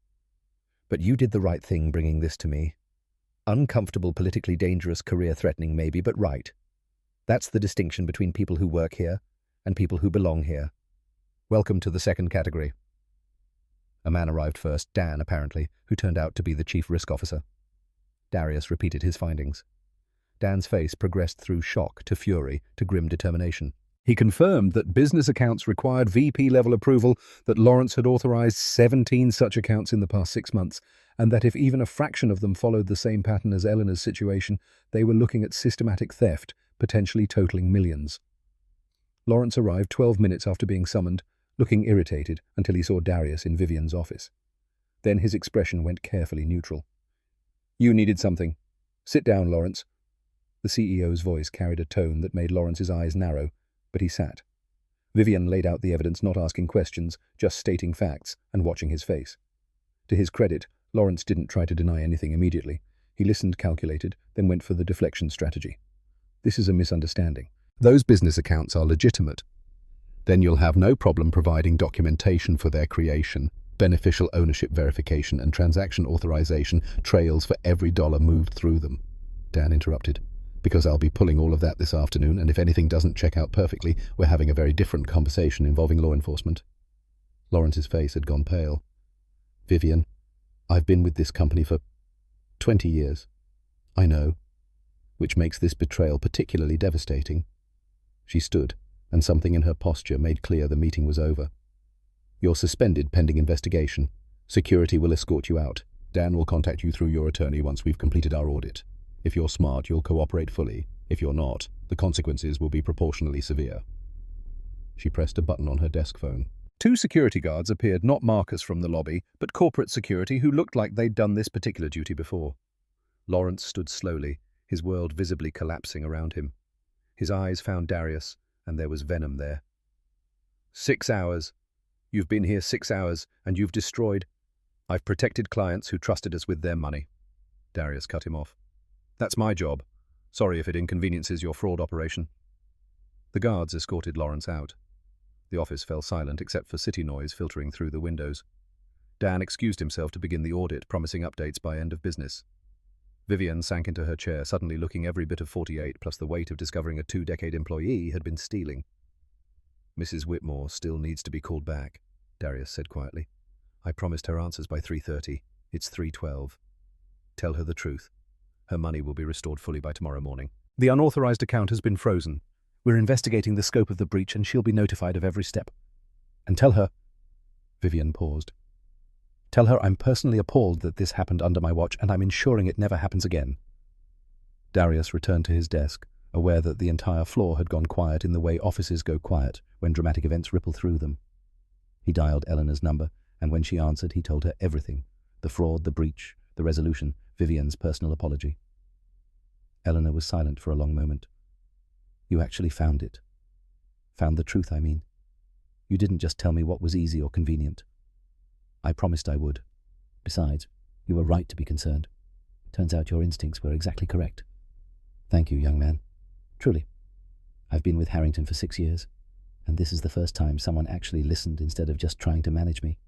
But you did the right thing bringing this to me. Uncomfortable, politically dangerous, career-threatening maybe, but right. That's the distinction between people who work here and people who belong here. Welcome to the second category. A man arrived first, Dan apparently, who turned out to be the chief risk officer. Darius repeated his findings. Dan's face progressed through shock to fury to grim determination. He confirmed that business accounts required VP-level approval, that Lawrence had authorized 17 such accounts in the past 6 months, and that if even a fraction of them followed the same pattern as Eleanor's situation, they were looking at systematic theft, potentially totaling millions. Lawrence arrived 12 minutes after being summoned, looking irritated until he saw Darius in Vivian's office. Then his expression went carefully neutral. "You needed something. Sit down, Lawrence." The CEO's voice carried a tone that made Lawrence's eyes narrow, but he sat. Vivian laid out the evidence, not asking questions, just stating facts and watching his face. To his credit, Lawrence didn't try to deny anything immediately. He listened, calculated, then went for the deflection strategy. "This is a misunderstanding. Those business accounts are legitimate. Then you'll have no problem providing documentation for their creation, beneficial ownership verification, and transaction authorization trails for every dollar moved through them." Dan interrupted. "Because I'll be pulling all of that this afternoon, and if anything doesn't check out perfectly, we're having a very different conversation involving law enforcement." Lawrence's face had gone pale. "Vivian, I've been with this company for 20 years. I know. Which makes this betrayal particularly devastating." She stood, and something in her posture made clear the meeting was over. "You're suspended pending investigation. Security will escort you out. Dan will contact you through your attorney once we've completed our audit. If you're smart, you'll cooperate fully. If you're not, the consequences will be proportionally severe." She pressed a button on her desk phone. 2 security guards appeared, not markers from the lobby, but corporate security who looked like they'd done this particular duty before. Lawrence stood slowly, his world visibly collapsing around him. His eyes found Darius, and there was venom there. 6 hours. You've been here 6 hours, and you've destroyed. I've protected clients who trusted us with their money." Darius cut him off. "That's my job. Sorry if it inconveniences your fraud operation." The guards escorted Lawrence out. The office fell silent except for city noise filtering through the windows. Dan excused himself to begin the audit, promising updates by end of business. Vivian sank into her chair, suddenly looking every bit of 48, plus the weight of discovering a 2-decade employee had been stealing. "Mrs. Whitmore still needs to be called back," Darius said quietly. "I promised her answers by 3:30. It's 3:12. Tell her the truth. Her money will be restored fully by tomorrow morning. The unauthorized account has been frozen. We're investigating the scope of the breach, and she'll be notified of every step. And tell her—" Vivian paused. "Tell her I'm personally appalled that this happened under my watch, and I'm ensuring it never happens again." Darius returned to his desk, aware that the entire floor had gone quiet in the way offices go quiet when dramatic events ripple through them. He dialed Eleanor's number, and when she answered, he told her everything: the fraud, the breach, the resolution, Vivian's personal apology. Eleanor was silent for a long moment. "You actually found it. Found the truth, I mean. You didn't just tell me what was easy or convenient. I promised I would. Besides, you were right to be concerned. Turns out your instincts were exactly correct. Thank you, young man. Truly. I've been with Harrington for 6 years, and this is the first time someone actually listened instead of just trying to manage me."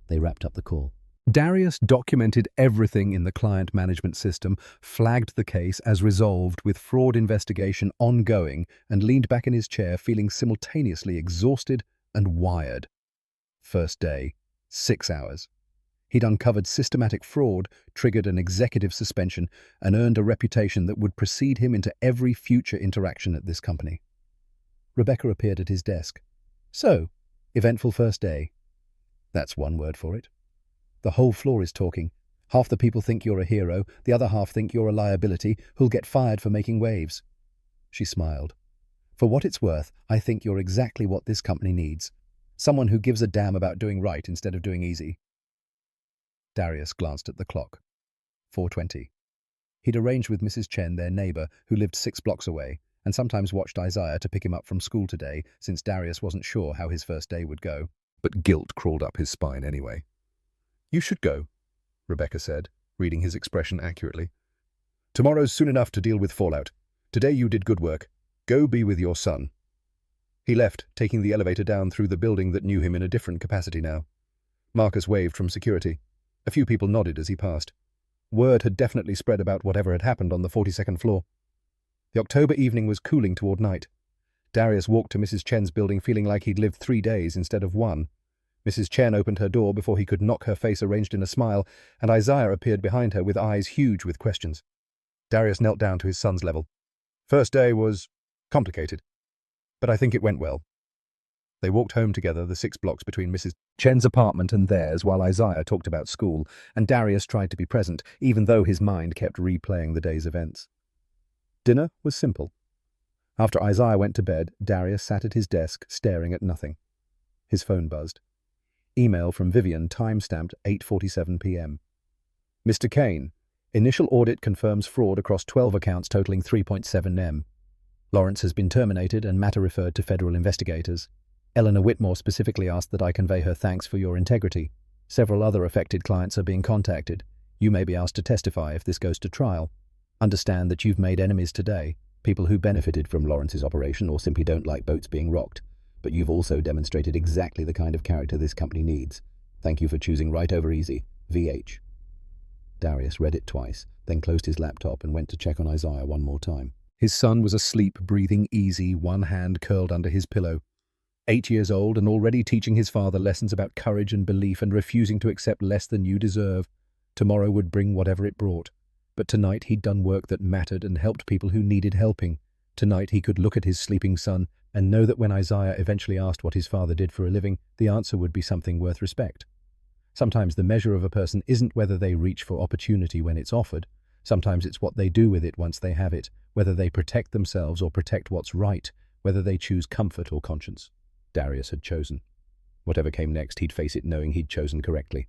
They wrapped up the call. Darius documented everything in the client management system, flagged the case as resolved with fraud investigation ongoing, and leaned back in his chair feeling simultaneously exhausted and wired. First day, 6 hours. He'd uncovered systematic fraud, triggered an executive suspension, and earned a reputation that would precede him into every future interaction at this company. Rebecca appeared at his desk. "So, eventful first day." "That's one word for it. The whole floor is talking. Half the people think you're a hero, the other half think you're a liability who'll get fired for making waves." She smiled. "For what it's worth, I think you're exactly what this company needs. Someone who gives a damn about doing right instead of doing easy." Darius glanced at the clock. 4:20. He'd arranged with Mrs. Chen, their neighbor, who lived 6 blocks away, and sometimes watched Isaiah to pick him up from school today, since Darius wasn't sure how his first day would go. But guilt crawled up his spine anyway. "You should go," Rebecca said, reading his expression accurately. "Tomorrow's soon enough to deal with fallout. Today you did good work. Go be with your son." He left, taking the elevator down through the building that knew him in a different capacity now. Marcus waved from security. A few people nodded as he passed. Word had definitely spread about whatever had happened on the 42nd floor. The October evening was cooling toward night. Darius walked to Mrs. Chen's building feeling like he'd lived 3 days instead of 1. Mrs. Chen opened her door before he could knock, her face arranged in a smile, and Isaiah appeared behind her with eyes huge with questions. Darius knelt down to his son's level. "First day was complicated, but I think it went well." They walked home together, the 6 blocks between Mrs. Chen's apartment and theirs, while Isaiah talked about school, and Darius tried to be present, even though his mind kept replaying the day's events. Dinner was simple. After Isaiah went to bed, Darius sat at his desk, staring at nothing. His phone buzzed. Email from Vivian, time-stamped 8:47 p.m. "Mr. Kane, initial audit confirms fraud across 12 accounts totaling 3.7 M. Lawrence has been terminated and matter referred to federal investigators. Eleanor Whitmore specifically asked that I convey her thanks for your integrity. Several other affected clients are being contacted. You may be asked to testify if this goes to trial. Understand that you've made enemies today, people who benefited from Lawrence's operation or simply don't like boats being rocked. But you've also demonstrated exactly the kind of character this company needs. Thank you for choosing right over easy. VH." Darius read it twice, then closed his laptop and went to check on Isaiah one more time. His son was asleep, breathing easy, one hand curled under his pillow. 8 years old and already teaching his father lessons about courage and belief and refusing to accept less than you deserve. Tomorrow would bring whatever it brought. But tonight he'd done work that mattered and helped people who needed helping. Tonight he could look at his sleeping son and know that when Isaiah eventually asked what his father did for a living, the answer would be something worth respect. Sometimes the measure of a person isn't whether they reach for opportunity when it's offered. Sometimes it's what they do with it once they have it, whether they protect themselves or protect what's right, whether they choose comfort or conscience. Darius had chosen. Whatever came next, he'd face it knowing he'd chosen correctly.